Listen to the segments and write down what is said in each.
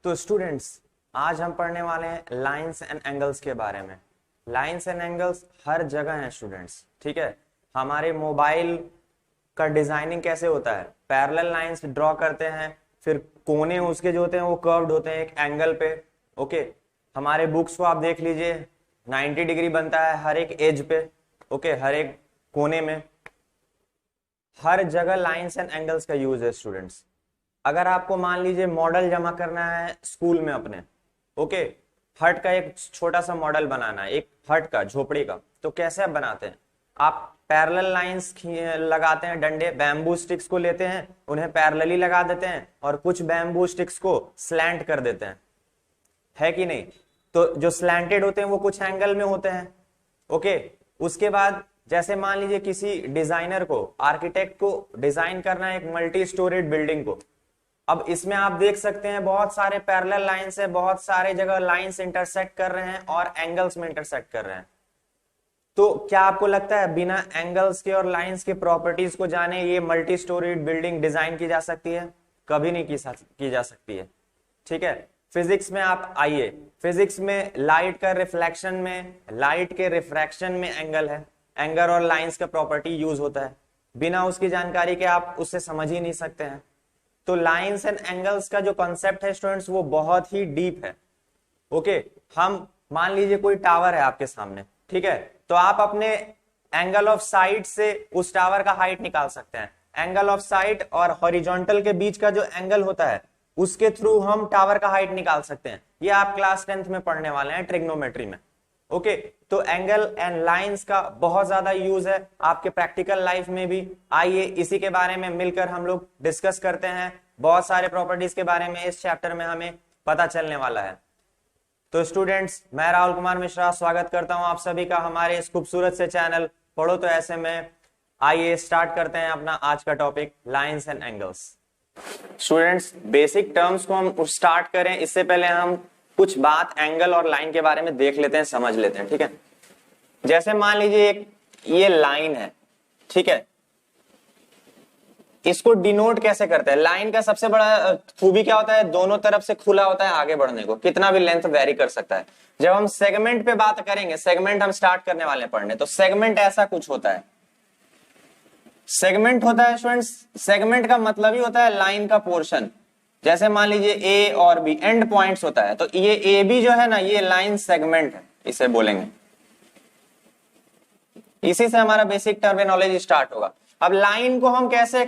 तो स्टूडेंट्स, आज हम पढ़ने वाले हैं लाइंस एंड एंगल्स के बारे में। लाइंस एंड एंगल्स हर जगह हैं स्टूडेंट्स, ठीक है। हमारे मोबाइल का डिजाइनिंग कैसे होता है, पैरेलल लाइंस ड्रॉ करते हैं, फिर कोने उसके जो होते हैं वो कर्व्ड होते हैं एक एंगल पे। ओके, हमारे बुक्स को आप देख लीजिए, 90 डिग्री बनता है हर एक एज पे। ओके, हर एक कोने में, हर जगह लाइंस एंड एंगल्स का यूज है स्टूडेंट्स। अगर आपको मान लीजिए मॉडल जमा करना है स्कूल में अपने, ओके, हट का एक छोटा सा मॉडल बनाना है, एक हट का, झोपड़ी का, तो कैसे आप बनाते हैं? आप पैरेलल लाइंस लगाते हैं, डंडे बैम्बू स्टिक्स को लेते हैं, उन्हें पैरेलली लगा देते हैं और कुछ बैम्बू स्टिक्स को स्लैंट कर देते हैं, है कि नहीं? तो जो स्लैंटेड होते हैं वो कुछ एंगल में होते हैं। ओके, उसके बाद जैसे मान लीजिए किसी डिजाइनर को, आर्किटेक्ट को डिजाइन करना है एक मल्टी स्टोरेड बिल्डिंग को। अब इसमें आप देख सकते हैं बहुत सारे पैरेलल लाइंस है, बहुत सारे जगह लाइंस इंटरसेक्ट कर रहे हैं और एंगल्स में इंटरसेक्ट कर रहे हैं। तो क्या आपको लगता है बिना एंगल्स के और लाइंस के प्रॉपर्टीज को जाने ये मल्टी स्टोरीड बिल्डिंग डिजाइन की जा सकती है? कभी नहीं की जा सकती है, ठीक है। फिजिक्स में आप आइए, फिजिक्स में लाइट का रिफ्लेक्शन में, लाइट के रिफ्रैक्शन में एंगल है, एंगल और लाइंस का प्रॉपर्टी यूज होता है। बिना उसकी जानकारी के आप उससे समझ ही नहीं सकते हैं। तो लाइंस एंड एंगल्स का जो कॉन्सेप्ट है स्टूडेंट्स वो बहुत ही डीप है। ओके, हम मान लीजिए कोई टावर है आपके सामने, ठीक है, तो आप अपने एंगल ऑफ साइट से उस टावर का हाइट निकाल सकते हैं। एंगल ऑफ साइट और हॉरिजॉन्टल के बीच का जो एंगल होता है उसके थ्रू हम टावर का हाइट निकाल सकते हैं। ये आप क्लास 10th में पढ़ने वाले हैं ट्रिग्नोमेट्री में। ओके, तो एंगल एंड लाइंस का बहुत ज्यादा यूज है आपके प्रैक्टिकल लाइफ में भी। आइए इसी के बारे में मिलकर हम लोग डिस्कस करते हैं। बहुत सारे प्रॉपर्टीज के बारे में इस चैप्टर में हमें पता चलने वाला है। तो स्टूडेंट्स, मैं राहुल कुमार मिश्रा स्वागत करता हूं आप सभी का हमारे इस खूबसूरत से चैनल पढ़ो तो ऐसे में। आइए स्टार्ट करते हैं अपना आज का topic, lines and angles. Students, basic terms को हम स्टार्ट करें इससे पहले हम कुछ बात एंगल और लाइन के बारे में देख लेते हैं, समझ लेते हैं, ठीक है। जैसे मान लीजिए एक ये लाइन है, ठीक है, इसको डिनोट कैसे करते हैं? लाइन का सबसे बड़ा खूबी क्या होता है, दोनों तरफ से खुला होता है आगे बढ़ने को, कितना भी लेंथ वेरी कर सकता है। जब हम सेगमेंट पे बात करेंगे, सेगमेंट हम स्टार्ट करने वाले हैं पढ़ने, तो सेगमेंट ऐसा कुछ होता है। सेगमेंट होता है स्टूडेंट्स, सेगमेंट का मतलब ही होता है लाइन का पोर्शन। जैसे मान लीजिए ए और बी एंड पॉइंट्स होता है, तो ये ए बी जो है ना, ये लाइन सेगमेंट है, इसे बोलेंगे। इसी से हमारा बेसिक टर्मिनोलॉजी स्टार्ट होगा। अब लाइन को हम कैसे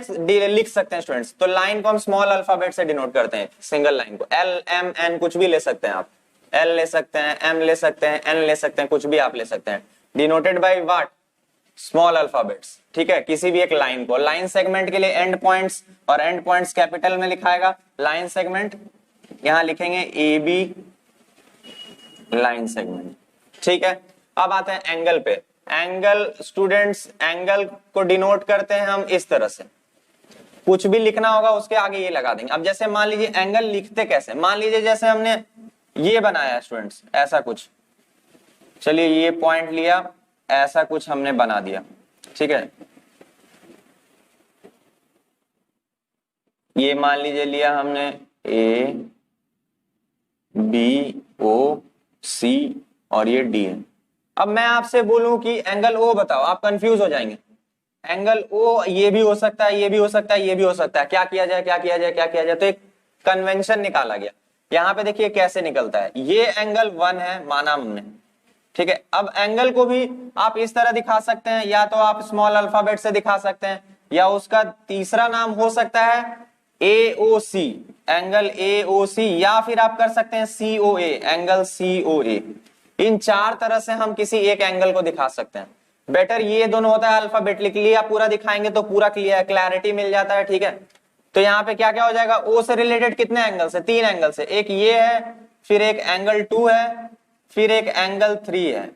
लिख सकते हैं स्टूडेंट्स? तो लाइन को हम स्मॉल अल्फाबेट से डिनोट करते हैं, सिंगल लाइन को। एल एम एन कुछ भी ले सकते हैं आप, एल ले सकते हैं, एम ले सकते हैं, एन ले सकते हैं, कुछ भी आप ले सकते हैं। Denoted by what? Small alphabets, ठीक है। किसी भी एक लाइन को, लाइन सेगमेंट के लिए एंड पॉइंट्स, और एंड पॉइंट्स कैपिटल में लिखाएगा। लाइन सेगमेंट यहां लिखेंगे ए बी लाइन सेगमेंट, ठीक है। अब आते हैं एंगल पे। एंगल स्टूडेंट्स, एंगल को डिनोट करते हैं हम इस तरह से, कुछ भी लिखना होगा उसके आगे ये लगा देंगे। अब जैसे मान लीजिए एंगल लिखते कैसे, मान लीजिए जैसे हमने ये बनाया स्टूडेंट्स, ऐसा कुछ, चलिए ये पॉइंट लिया, ऐसा कुछ हमने बना दिया, ठीक है। ये मान लीजिए लिया हमने ए बी ओ सी और ये डी है। अब मैं आपसे बोलूं कि एंगल ओ बताओ, आप कंफ्यूज हो जाएंगे। एंगल ओ ये भी हो सकता है, ये भी हो सकता है, ये भी हो सकता है, क्या किया जाए, क्या किया जाए, क्या किया जाए? तो एक कन्वेंशन निकाला गया। यहां पे देखिए कैसे निकलता है। ये एंगल 1 है माना हमने, ठीक है। अब एंगल को भी आप इस तरह दिखा सकते हैं, या तो आप स्मॉल अल्फाबेट से दिखा सकते हैं, या उसका तीसरा नाम हो सकता है AOC, एंगल AOC, या फिर आप कर सकते हैं COA, एंगल COA। इन चार तरह से हम किसी एक एंगल को दिखा सकते हैं। बेटर ये दोनों होता है अल्फाबेट लिख लिया, पूरा दिखाएंगे तो पूरा क्लैरिटी मिल जाता है, ठीक है। तो यहाँ पे क्या क्या हो जाएगा, ओ से रिलेटेड कितने एंगल से? 3 एंगल से। एक ये है, फिर एक एंगल 2 है, फिर एक एंगल 3 है,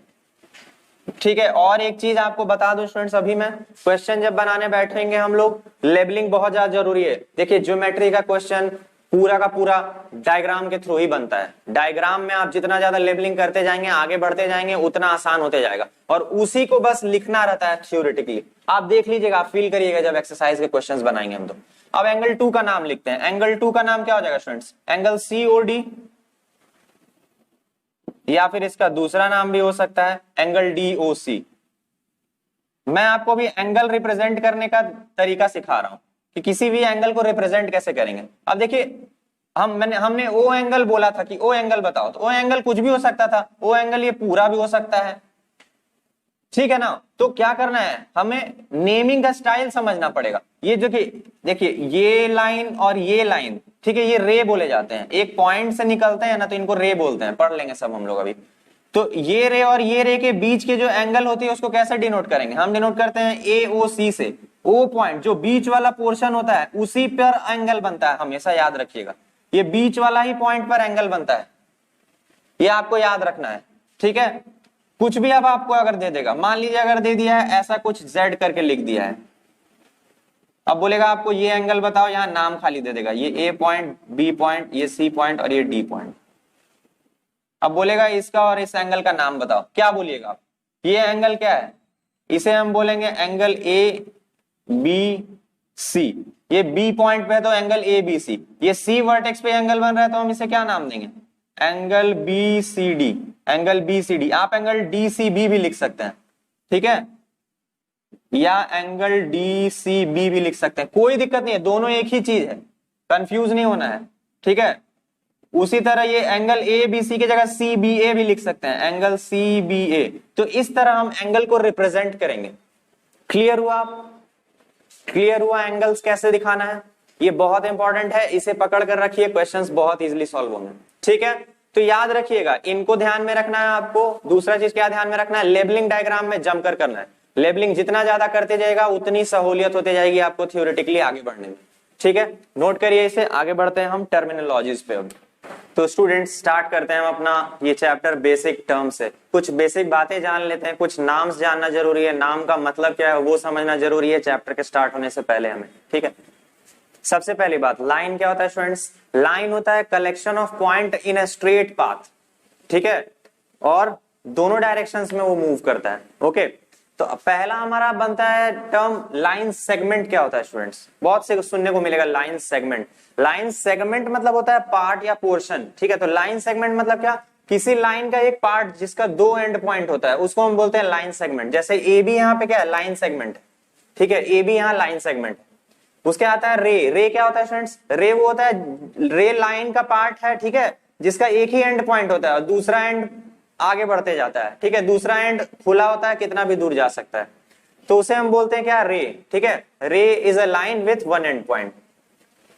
ठीक है। और एक चीज आपको बता दूं स्टूडेंट्स, अभी मैं क्वेश्चन जब बनाने बैठेंगे हम लोग, लेबलिंग बहुत ज्यादा जरूरी है। देखिए ज्योमेट्री का क्वेश्चन, पूरा का पूरा डायग्राम के थ्रू ही बनता है। डायग्राम में आप जितना ज्यादा लेबलिंग करते जाएंगे, आगे बढ़ते जाएंगे, उतना आसान होते जाएगा, और उसी को बस लिखना रहता है थ्योरेटिकली। आप देख लीजिएगा, आप फील करिएगा जब एक्सरसाइज के क्वेश्चंस बनाएंगे हम। तो अब एंगल 2 का नाम लिखते हैं। एंगल 2 का नाम क्या हो जाएगा स्टूडेंट्स? एंगल COD, या फिर इसका दूसरा नाम भी हो सकता है एंगल DOC। मैं आपको भी एंगल रिप्रेजेंट करने का तरीका सिखा रहा हूं कि किसी भी एंगल को रिप्रेजेंट कैसे करेंगे। अब देखिए, हमने ओ एंगल बोला था कि ओ एंगल बताओ, तो ओ एंगल कुछ भी हो सकता था। ओ एंगल ये पूरा भी हो सकता है, ठीक है ना। तो क्या करना है, हमें नेमिंग का स्टाइल समझना पड़ेगा। ये जो कि देखिए, ये लाइन और ये लाइन, ठीक है, ये रे बोले जाते हैं। एक पॉइंट से निकलते हैं ना, तो इनको रे बोलते हैं। पढ़ लेंगे सब हम लोग अभी। तो ये रे और ये रे के बीच के जो एंगल होती है उसको कैसे डिनोट करेंगे? हम डिनोट करते हैं AOC से। ओ पॉइंट जो बीच वाला पोर्शन होता है उसी पर एंगल बनता है, हमेशा याद रखिएगा। ये बीच वाला ही पॉइंट पर एंगल बनता है, ये आपको याद रखना है, ठीक है। कुछ भी अब आपको अगर दे देगा, मान लीजिए अगर दे दिया है ऐसा कुछ Z करके लिख दिया है, अब बोलेगा आपको ये एंगल बताओ, यहां नाम खाली दे देगा, ये A पॉइंट, B पॉइंट, ये C पॉइंट और ये D पॉइंट। अब बोलेगा इसका और इस एंगल का नाम बताओ, क्या बोलिएगा आप? ये एंगल क्या है? इसे हम बोलेंगे एंगल ABC। ये B पॉइंट पे है तो एंगल ABC। ये C वर्टेक्स पे एंगल बन रहा है तो हम इसे क्या नाम देंगे? Angle BCD। Angle BCD। आप एंगल DCB भी लिख सकते हैं, ठीक है, या एंगल DCB भी लिख सकते हैं, कोई दिक्कत नहीं है, दोनों एक ही चीज है, कंफ्यूज नहीं होना है, ठीक है। उसी तरह ये एंगल ABC की जगह CBA भी लिख सकते हैं, एंगल CBA। तो इस तरह हम एंगल को रिप्रेजेंट करेंगे। क्लियर हुआ आप? क्लियर हुआ एंगल्स कैसे दिखाना है? ये बहुत इंपॉर्टेंट है, इसे पकड़ कर रखिए, क्वेश्चंस बहुत इजीली सॉल्व होंगे, ठीक है। तो याद रखिएगा, इनको ध्यान में रखना है आपको। दूसरा चीज क्या ध्यान में रखना है? लेबलिंग डायग्राम में जमकर करना है। लेबलिंग जितना ज्यादा करते जाएगा उतनी सहूलियत होती जाएगी आपको थ्योरेटिकली आगे बढ़ने में, ठीक है। नोट करिए इसे। आगे बढ़ते हैं हम टर्मिनोलॉजीज पे। तो स्टूडेंट्स स्टार्ट करते हैं हम अपना ये चैप्टर बेसिक टर्म से। कुछ बेसिक बातें जान लेते हैं, कुछ नाम्स जानना जरूरी है, नाम का मतलब क्या है वो समझना जरूरी है चैप्टर के स्टार्ट होने से पहले हमें, ठीक है। सबसे पहली बात, लाइन क्या होता है स्टूडेंट्स? लाइन होता है collection of point in a straight path, ठीक है, और दोनों डायरेक्शंस में वो मूव करता है, ओके। तो पहला हमारा बनता है टर्म लाइन सेगमेंट। क्या होता है स्टूडेंट्स? बहुत से सुनने को मिलेगा लाइन सेगमेंट। लाइन सेगमेंट मतलब होता है पार्ट या पोर्शन, ठीक है। तो लाइन सेगमेंट मतलब क्या? किसी लाइन का एक पार्ट जिसका दो एंड पॉइंट होता है उसको हम बोलते हैं लाइन सेगमेंट। जैसे AB यहाँ पे क्या है? लाइन सेगमेंट, ठीक है, AB यहाँ लाइन सेगमेंट। उसके आता है रे। रे क्या होता है स्टूडेंट्स? रे वो होता है, रे लाइन का पार्ट है, ठीक है, जिसका एक ही एंड पॉइंट होता है और दूसरा एंड आगे बढ़ते जाता है, ठीक है, दूसरा एंड खुला होता है, कितना भी दूर जा सकता है, तो उसे हम बोलते हैं क्या? रे, ठीक है। रे is a line with one and point.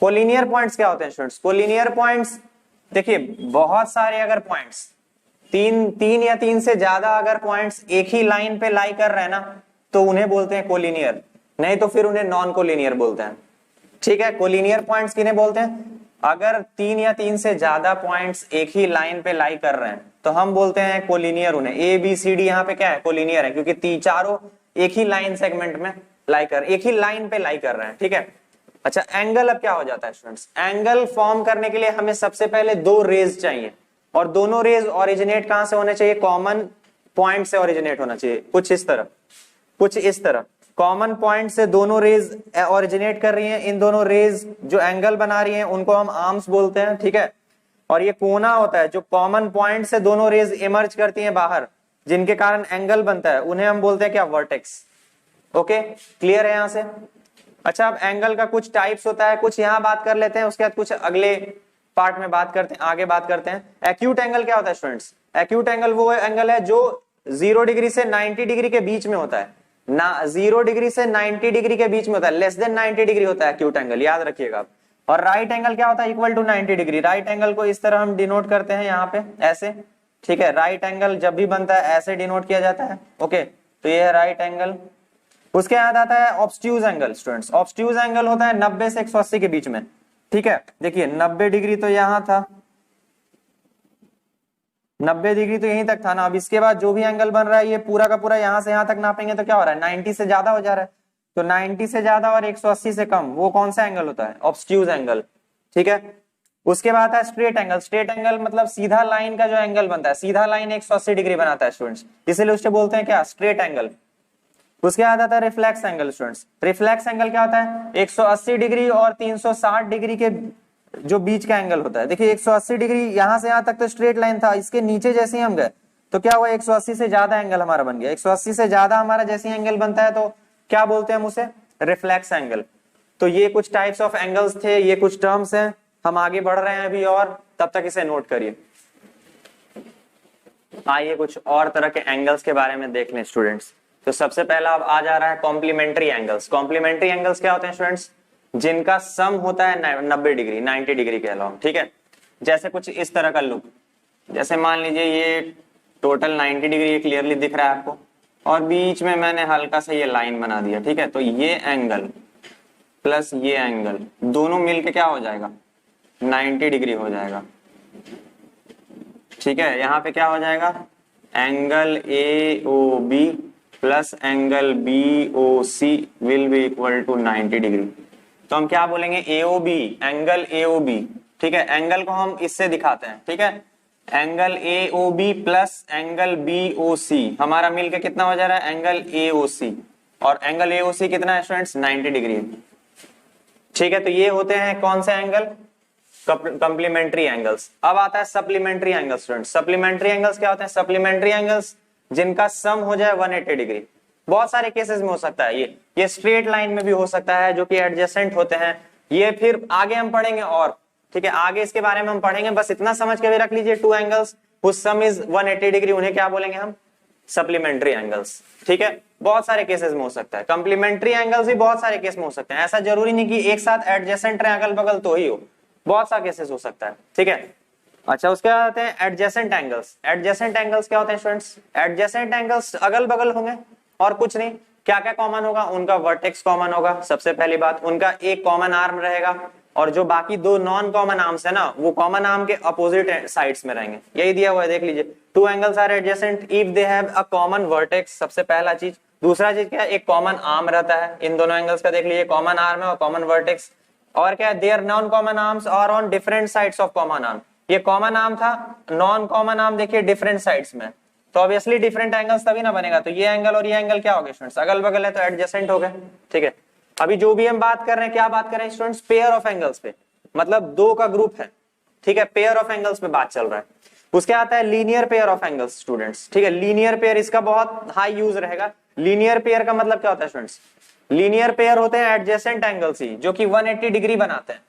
Collinear points क्या होते हैं स्टूडेंट्स? कोलिनियर पॉइंट्स देखिए, बहुत सारे अगर पॉइंट्स, तीन या तीन से ज्यादा अगर पॉइंट्स एक ही लाइन पे लाई कर रहे हैं ना, तो उन्हें बोलते हैं कोलिनियर, नहीं तो फिर उन्हें नॉन कोलिनियर बोलते हैं, ठीक है। कोलिनियर पॉइंट्स किन्हें बोलते हैं? अगर तीन या तीन से ज्यादा पॉइंट्स एक ही लाइन पे लाई कर रहे हैं तो हम बोलते हैं कोलिनियर उन्हें। ABCD यहाँ पे क्या है? कोलिनियर है, क्योंकि चारों एक ही लाइन सेगमेंट में एक ही लाइन पे लाई कर रहे हैं, ठीक है। अच्छा, एंगल अब क्या हो जाता है स्टूडेंट्स? एंगल फॉर्म करने के लिए हमें सबसे पहले दो रेज चाहिए, और दोनों रेज ओरिजिनेट कहां से होने चाहिए? कॉमन पॉइंट से ओरिजिनेट होना चाहिए, कुछ इस तरह, कुछ इस तरह। कॉमन पॉइंट से दोनों रेज ओरिजिनेट कर रही हैं। इन दोनों रेज जो एंगल बना रही हैं उनको हम आर्म्स बोलते हैं, ठीक है। और ये कोना होता है जो कॉमन पॉइंट से दोनों रेज इमर्ज करती हैं बाहर, जिनके कारण एंगल बनता है, उन्हें हम बोलते हैं क्या? वर्टेक्स। ओके, क्लियर है यहां से? अच्छा, अब एंगल का कुछ टाइप्स होता है, कुछ यहां बात कर लेते हैं, उसके बाद कुछ अगले पार्ट में बात करते हैं, आगे बात करते हैं। एक्यूट एंगल क्या होता है स्टूडेंट्स? एक्यूट एंगल वो एंगल है जो 0 डिग्री से 90 डिग्री के बीच में होता है ना, 0 डिग्री से 90 डिग्री के बीच में होता है, लेस देन 90 डिग्री होता है एक्यूट एंगल, याद रखिएगा आप। और राइट एंगल क्या होता है? Equal to 90 degree. Right angle को इस तरह हम डिनोट करते हैं यहाँ पे ऐसे, ठीक है। राइट एंगल जब भी बनता है ऐसे डिनोट किया जाता है, ओके। तो ये है राइट एंगल। उसके बाद आता है ऑब्स्ट्यूज एंगल स्टूडेंट्स। ऑब्स्ट्यूज एंगल होता है 90 से 180 के बीच में, ठीक है। देखिए 90 डिग्री तो यहां था, 90 डिग्री तो यहीं तक था ना। अब इसके बाद जो भी एंगल बन रहा है ये पूरा का पूरा यहां से यहां तक नापेंगे तो क्या हो रहा है? 90 से ज्यादा हो जा रहा है। तो 90 से ज्यादा और 180 से कम, वो कौन सा एंगल होता है? ऑब्स्ट्यूज एंगल, ठीक है। उसके बाद आता है स्ट्रेट एंगल। स्ट्रेट एंगल मतलब सीधा लाइन का जो एंगल बनता है, सीधा लाइन 180 डिग्री बनाता है स्टूडेंट्स, इसीलिए उससे बोलते हैं क्या, स्ट्रेट एंगल। उसके बाद आता है reflex angle students. Reflex angle क्या होता है, 180 डिग्री और 360 डिग्री के जो बीच का एंगल होता है। देखिए 180 डिग्री यहां से यहां तक तो स्ट्रेट लाइन था, इसके नीचे जैसे ही हम गए तो क्या हुआ, 180 से ज्यादा एंगल हमारा बन गया। 180 से ज्यादा हमारा जैसे एंगल बनता है तो क्या बोलते हैं हम उसे, रिफ्लेक्स एंगल। तो ये कुछ टाइप्स ऑफ एंगल्स थे, ये कुछ टर्म्स हैं, हम आगे बढ़ रहे हैं अभी और तब तक इसे नोट करिए। आइए कुछ और तरह के एंगल्स के बारे में देख लें स्टूडेंट्स। तो सबसे पहला अब आ जा रहा है कॉम्प्लीमेंट्री एंगल्स। कॉम्प्लीमेंट्री एंगल्स क्या होते हैं स्टूडेंट्स, जिनका सम होता है 90 डिग्री, 90 डिग्री के अलावा, ठीक है। जैसे कुछ इस तरह का लुक, जैसे मान लीजिए ये टोटल 90 डिग्री ये क्लियरली दिख रहा है आपको, और बीच में मैंने हल्का सा ये लाइन बना दिया, ठीक है। तो ये एंगल प्लस ये एंगल दोनों मिलके क्या हो जाएगा, 90 डिग्री हो जाएगा, ठीक है। यहाँ पे क्या हो जाएगा, angle A O B plus angle B O C will be equal to 90 degree. तो हम क्या बोलेंगे, A O B, angle A O B, ठीक है। एंगल को हम इससे दिखाते हैं, ठीक है। Angle A O B plus angle B O C हमारा मिलकर कितना हो जा रहा है, एंगल ए ओ सी। और एंगल ए ओ सी कितना है स्टूडेंट्स, 90 डिग्री, ठीक है। तो ये होते हैं कौन से एंगल, कंप्लीमेंट्री एंगल्स। अब आता है supplementary angles students. Supplementary angles क्या होते हैं, सप्लीमेंट्री एंगल्स जिनका सम हो जाए 180 डिग्री। बहुत सारे केसेस में हो सकता है ये स्ट्रेट लाइन में भी हो सकता है, जो कि एडजेसेंट होते हैं। ये फिर आगे हम पढ़ेंगे और, ठीक है, आगे इसके बारे में हम पढ़ेंगे। बस इतना समझ के भी रख लीजिए, two angles whose sum is 180 degree, उन्हें क्या बोलेंगे हम, सप्लीमेंट्री एंगल्स, ठीक है। बहुत सारे केसेस में हो सकता है। कंप्लीमेंट्री एंगल्स भी बहुत सारे केस में हो सकते हैं, ऐसा जरूरी नहीं कि एक साथ एडजेसेंट रहे अगल बगल तो ही हो, बहुत सारे केसेस हो सकता है, ठीक है। अच्छा, उसके बाद आते हैं एडजेसेंट एंगल्स। एडजेसेंट एंगल्स क्या होते हैं स्टूडेंट्स, एडजेसेंट एंगल्स अगल बगल होंगे और कुछ नहीं। क्या क्या कॉमन होगा, उनका वर्टेक्स कॉमन होगा, सबसे पहली बात, उनका एक कॉमन आर्म रहेगा, और जो बाकी दो नॉन कॉमन आर्म्स है ना, वो कॉमन आर्म के अपोजिट साइड्स में रहेंगे। यही दिया हुआ है, देख लीजिए, two angles are adjacent if they have a common vertex, सबसे पहला चीज। दूसरा चीज क्या है, एक कॉमन आर्म रहता है इन दोनों एंगल्स का, देख लीजिए, कॉमन आर्म है और कॉमन वर्टेक्स। और क्या है, their non common arms are on different sides of common arm. ये कॉमन आर्म था, नॉन कॉमन आर्म देखिए डिफरेंट साइड्स में, तो ऑब्वियसली डिफरेंट एंगल्स तभी ना बनेगा। तो ये एंगल और ये एंगल क्या हो गए स्टूडेंट्स, अगल बगल है तो एडजेसेंट हो गए, ठीक है। अभी जो भी हम बात कर रहे हैं, क्या बात कर रहे हैं स्टूडेंट्स, पेयर ऑफ एंगल्स पे, मतलब दो का ग्रुप है, ठीक है, पेयर ऑफ एंगल्स पे बात चल रहा है। उसके आता है linear pair of angles students, ठीक है। लीनियर पेयर इसका बहुत हाई यूज रहेगा। लीनियर पेयर का मतलब क्या होता है स्टूडेंट्स, लीनियर पेयर होते हैं एडजेसेंट एंगल्स ही, जो कि 180 डिग्री बनाते हैं,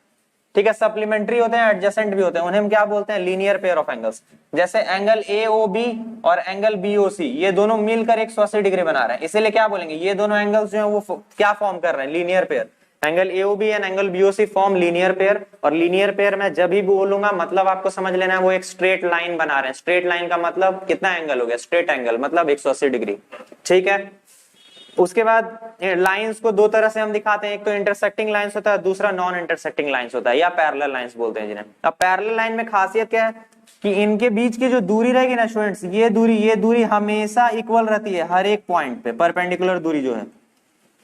ठीक है। सप्लीमेंट्री होते हैं, एडजेसेंट भी होते हैं, उन्हें हम क्या बोलते हैं, लीनियर पेयर ऑफ एंगल्स। जैसे एंगल ए ओ बी और एंगल बी ओ सी, ये दोनों मिलकर 180 डिग्री बना रहे हैं, इसीलिए क्या बोलेंगे, ये दोनों एंगल्स जो है वो क्या फॉर्म कर रहे हैं, linear pair. Angle AOB and angle BOC form linear pair. और लीनियर पेयर में जब भी बोलूंगा मतलब आपको समझ लेना है, वो एक स्ट्रेट लाइन बना रहे हैं। स्ट्रेट लाइन का मतलब कितना एंगल हो गया, स्ट्रेट एंगल मतलब 180 डिग्री, ठीक है। उसके बाद लाइंस को दो तरह से हम दिखाते हैं, एक तो इंटरसेक्टिंग लाइंस होता है, दूसरा नॉन इंटरसेक्टिंग लाइंस होता है, या पैरेलल लाइंस बोलते हैं जिन्हें। अब पैरेलल लाइन में खासियत क्या है कि इनके बीच की जो दूरी रहेगी ना स्टूडेंट्स, ये दूरी हमेशा इक्वल रहती है हर एक पॉइंट पे। परपेंडिकुलर दूरी जो है,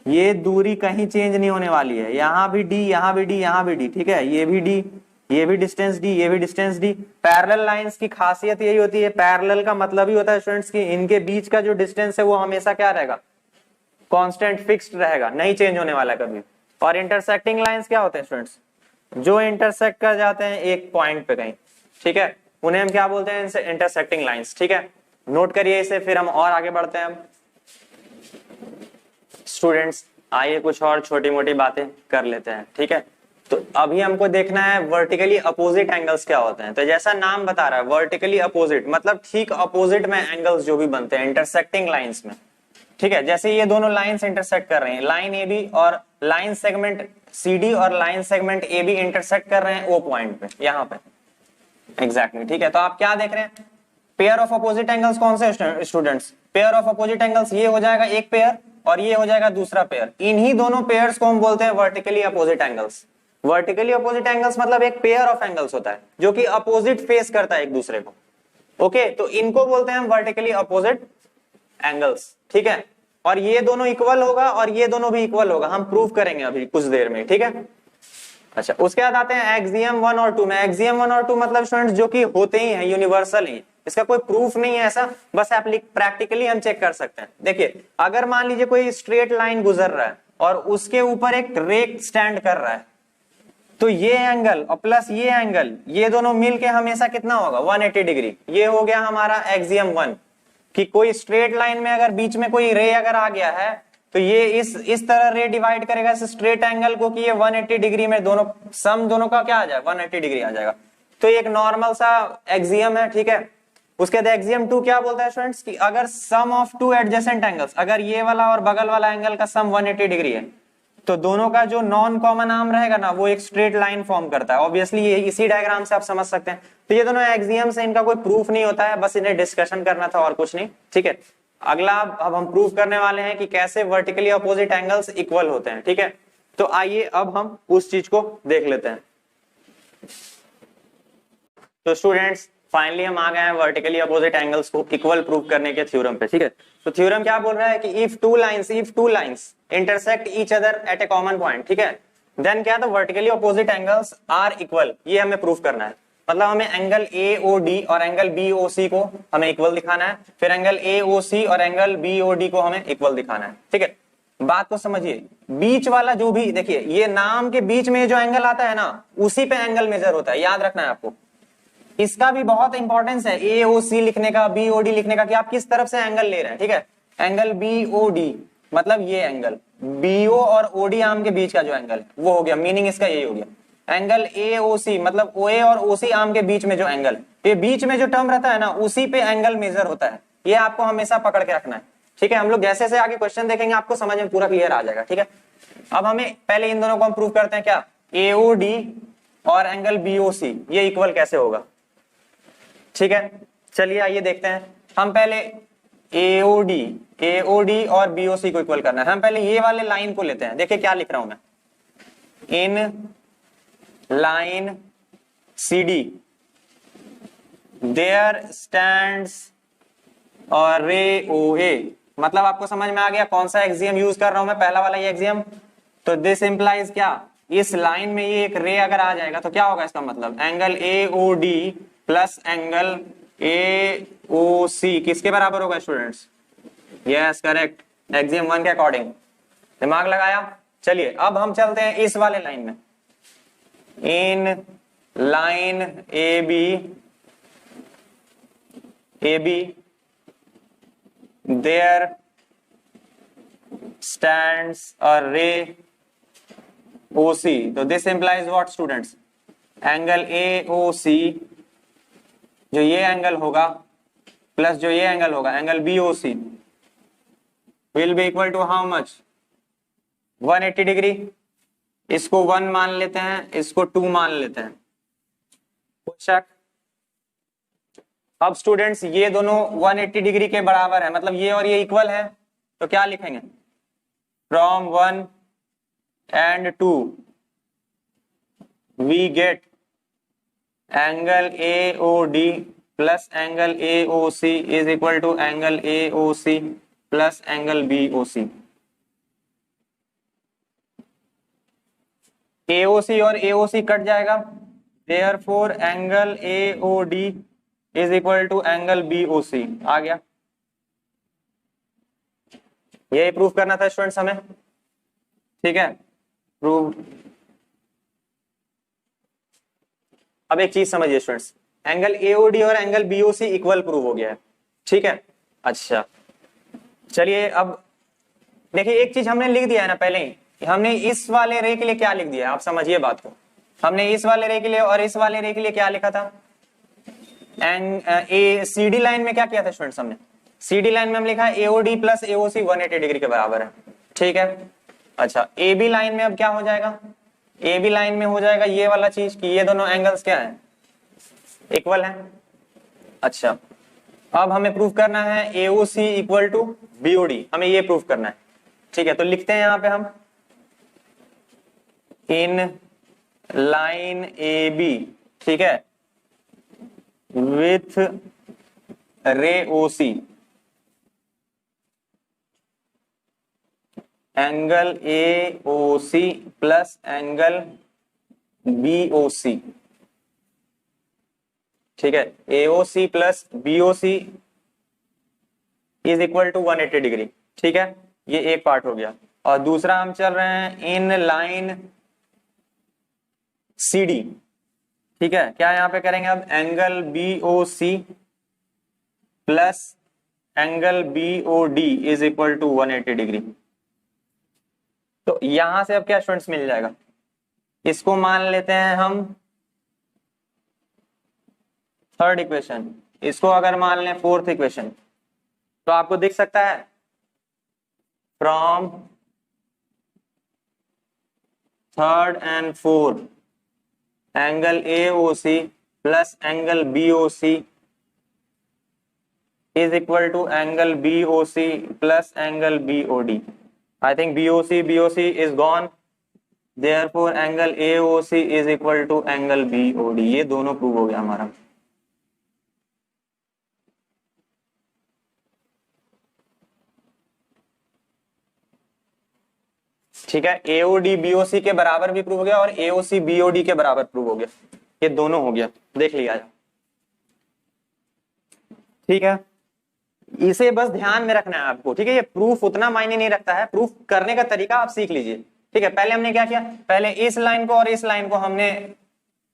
ये दूरी कहीं चेंज नहीं होने वाली है। यहाँ भी डी, यहाँ भी डी, यहाँ भी डी, ठीक है। ये भी डी, ये भी डिस्टेंस डी, ये भी डिस्टेंस डी। पैरेलल लाइंस की खासियत यही होती है, पैरेलल का मतलब ही होता है स्टूडेंट्स कि इनके बीच का जो डिस्टेंस है वो हमेशा क्या रहेगा, कांस्टेंट, फिक्स्ड रहेगा, नहीं चेंज होने वाला कभी। और इंटरसेक्टिंग लाइंस क्या होते हैं स्टूडेंट्स, जो इंटरसेक्ट कर जाते हैं एक पॉइंट पे कहीं, ठीक है, उन्हें हम क्या बोलते हैं, इंटरसेक्टिंग लाइंस, ठीक है। नोट करिए इसे, फिर हम और आगे बढ़ते हैं। स्टूडेंट्स आइए कुछ और छोटी मोटी बातें कर लेते हैं, ठीक है। तो अभी हमको देखना है वर्टिकली अपोजिट एंगल्स क्या होते हैं। तो जैसा नाम बता रहा है वर्टिकली अपोजिट, मतलब ठीक अपोजिट में एंगल्स जो भी बनते हैं इंटरसेक्टिंग लाइंस में, ठीक है। जैसे ये दोनों लाइंस इंटरसेक्ट कर रहे हैं, लाइन ए बी और लाइन सेगमेंट सी डी और line segment A B intersect कर रहे हैं ओ पॉइंट पे, यहाँ पे एग्जैक्टली, ठीक है। तो आप क्या देख रहे हैं, पेयर ऑफ अपोजिट एंगल्स कौन से students, pair of opposite angles ये हो जाएगा एक पेयर और ये हो जाएगा दूसरा पेयर। इन्हीं दोनों पेयर्स को हम बोलते हैं vertically opposite angles. Vertically opposite angles मतलब एक पेयर ऑफ एंगल्स होता है जो कि अपोजिट फेस करता है एक दूसरे को, ओके। तो इनको बोलते हैं हम वर्टिकली अपोजिट एंगल्स, ठीक है। और ये दोनों इक्वल होगा और ये दोनों भी इक्वल होगा, हम प्रूव करेंगे अभी कुछ देर में, ठीक है। अच्छा, उसके बाद आते हैं एक्सियम 1 और 2 में। एक्सियम 1 और 2 मतलब स्टूडेंट्स जो कि होते ही हैं, यूनिवर्सल ही, इसका कोई प्रूफ नहीं है ऐसा, बस प्रैक्टिकली हम चेक कर सकते हैं। देखिए, अगर मान लीजिए कोई स्ट्रेट लाइन गुजर रहा है और उसके ऊपर एक रे स्टैंड कर रहा है, तो ये एंगल और प्लस ये एंगल, ये दोनों मिलके हमेशा कितना होगा, 180 डिग्री। ये हो गया हमारा एक्सियम 1 कि कोई स्ट्रेट लाइन में अगर बीच में कोई रे अगर आ गया है, तो ये इस तरह रे डिवाइड करेगा इस स्ट्रेट एंगल को कि ये 180 डिग्री में दोनों सम दोनों का क्या आ जाएगा, 180 डिग्री आ जाएगा। तो एक नॉर्मल सा एक्सियम है, ठीक है। उसके बाद एक्सियम 2 क्या बोलता है स्टूडेंट्स कि अगर सम ऑफ टू एडजेसेंट एंगल्स, अगर ये वाला और बगल वाला एंगल का सम 180 डिग्री है, तो दोनों का जो नॉन कॉमन आर्म रहेगा ना, वो एक स्ट्रेट लाइन फॉर्म करता है। ऑब्वियसली ये इसी डायग्राम से आप समझ सकते हैं। तो ये दोनों एक्सियम्स हैं, इनका कोई प्रूफ नहीं होता है, बस इन्हें डिस्कशन करना था और कुछ नहीं, ठीक है। अगला अब हम प्रूफ करने वाले हैं कि कैसे वर्टिकली अपोजिट एंगल्स इक्वल होते हैं, ठीक है। तो आइए अब हम उस चीज को देख लेते हैं। तो स्टूडेंट्स, फाइनली हम आ गए हैं वर्टिकली अपोजिट एंगल्स को इक्वल प्रूव करने के थ्योरम पे, ठीक है। तो थ्योरम क्या बोल रहा है कि if two lines intersect each other at a common point, ठीक है, देन क्या, तो vertically opposite angles are equal, ये हमें प्रूफ करना है। मतलब हमें एंगल ए ओ डी और एंगल बी ओ सी को हमें इक्वल दिखाना है, फिर एंगल ए ओ सी और एंगल बी ओ डी को हमें इक्वल दिखाना है, ठीक है। बात को समझिए, बीच वाला जो भी, देखिए ये नाम के बीच में जो एंगल आता है ना, उसी पे एंगल मेजर होता है, याद रखना है आपको। इसका भी बहुत इंपॉर्टेंस है एओसी लिखने का, बीओडी लिखने का, कि आप किस तरफ से एंगल ले रहे हैं, ठीक है। एंगल बीओडी मतलब ये एंगल, बीओ और ओडी आर्म के बीच का जो एंगल है वो हो गया, मीनिंग इसका यही हो गया। एंगल एओसी मतलब ओए और ओसी आर्म के बीच में जो एंगल है, ये बीच में जो टर्म रहता है ना, उसी पे एंगल मेजर होता है। ये आपको हमेशा पकड़ के रखना है, ठीक है। हम लोग जैसे जैसे आगे क्वेश्चन देखेंगे आपको समझ में पूरा क्लियर आ जाएगा, ठीक है। अब हमें पहले इन दोनों को हम प्रूव करते हैं, क्या एओडी और एंगल बीओसी ये इक्वल कैसे होगा, ठीक है। चलिए आइए देखते हैं। हम पहले एओडी और बीओसी को इक्वल करना है। हम पहले ये वाले लाइन को लेते हैं। देखिए क्या लिख रहा हूं मैं, in line CD there stands और रे ओ ए। मतलब आपको समझ में आ गया कौन सा एक्सियम यूज कर रहा हूं मैं, पहला वाला ये एक्सियम। तो दिस इंप्लाइज क्या, इस लाइन में ये एक रे अगर आ जाएगा तो क्या होगा, इसका मतलब angle A O D plus angle A O C किसके बराबर होगा स्टूडेंट्स, यस करेक्ट, एक्सियम 1 के अकॉर्डिंग। दिमाग लगाया। चलिए अब हम चलते हैं इस वाले लाइन में, in line A B there stands a ray O C. तो this implies what students, angle A O C जो ये एंगल होगा प्लस जो ये एंगल होगा, angle B O C will be equal to how much, 180 degree. इसको 1 मान लेते हैं, इसको 2 मान लेते हैं, शक। अब स्टूडेंट्स ये दोनों 180 डिग्री के बराबर है, मतलब ये और ये इक्वल है, तो क्या लिखेंगे, from 1 and 2 we get angle AOD plus angle AOC is equal to angle AOC plus angle BOC। AOC और AOC कट जाएगा, therefore angle AOD is equal to angle BOC। आ गया, यही प्रूफ करना था स्टूडेंट्स हमें, ठीक है, प्रूव। अब एक चीज समझिए स्टूडेंट्स, एंगल एओडी और एंगल बीओसी इक्वल प्रूव हो गया है, ठीक है। अच्छा चलिए अब देखिए, एक चीज हमने लिख दिया है ना पहले ही, हमने इस वाले रे के लिए क्या लिख दिया है, आप समझिए बात को। हमने इस वाले रे के लिए और इस वाले रे के लिए क्या लिखा था, सीडी लाइन में क्या किया था स्टूडेंट्स, हमने सीडी लाइन में हम लिखा है एओडी प्लस एओसी 180 डिग्री के बराबर है, ठीक है। अच्छा ए बी लाइन में अब क्या हो जाएगा, ए बी लाइन में हो जाएगा ये वाला चीज कि ये दोनों एंगल्स क्या है, इक्वल है। अच्छा अब हमें प्रूफ करना है एओसी इक्वल टू बीओडी, हमें ये प्रूफ करना है, ठीक है। तो लिखते हैं यहां पे हम, इन लाइन ए बी, ठीक है, with ray O C angle A O C plus angle BOC, ठीक है, AOC plus BOC is equal to 180 degree, ठीक है, ये एक पार्ट हो गया। और दूसरा हम चल रहे हैं इन लाइन CD, ठीक है, क्या यहां पे करेंगे अब, angle BOC plus angle BOD is equal to 180 degree. तो यहां से अब क्या स्टूडेंट्स मिल जाएगा, इसको मान लेते हैं हम थर्ड इक्वेशन, इसको अगर मान लें फोर्थ इक्वेशन, तो आपको दिख सकता है from third and fourth angle AOC plus angle BOC is equal to angle BOC plus angle BOD। I think BOC is gone, therefore angle AOC is equal to angle BOD। ये दोनों prove हो गया हमारा। ठीक है, AOD BOC के बराबर भी प्रूव हो गया और AOC BOD के बराबर प्रूव हो गया, ये दोनों हो गया, देख लिया जाए, ठीक है। इसे बस ध्यान में रखना है आपको, ठीक है, ये प्रूफ उतना मायने नहीं रखता है, प्रूफ करने का तरीका आप सीख लीजिए, ठीक है। पहले हमने क्या किया, पहले इस लाइन को और इस लाइन को हमने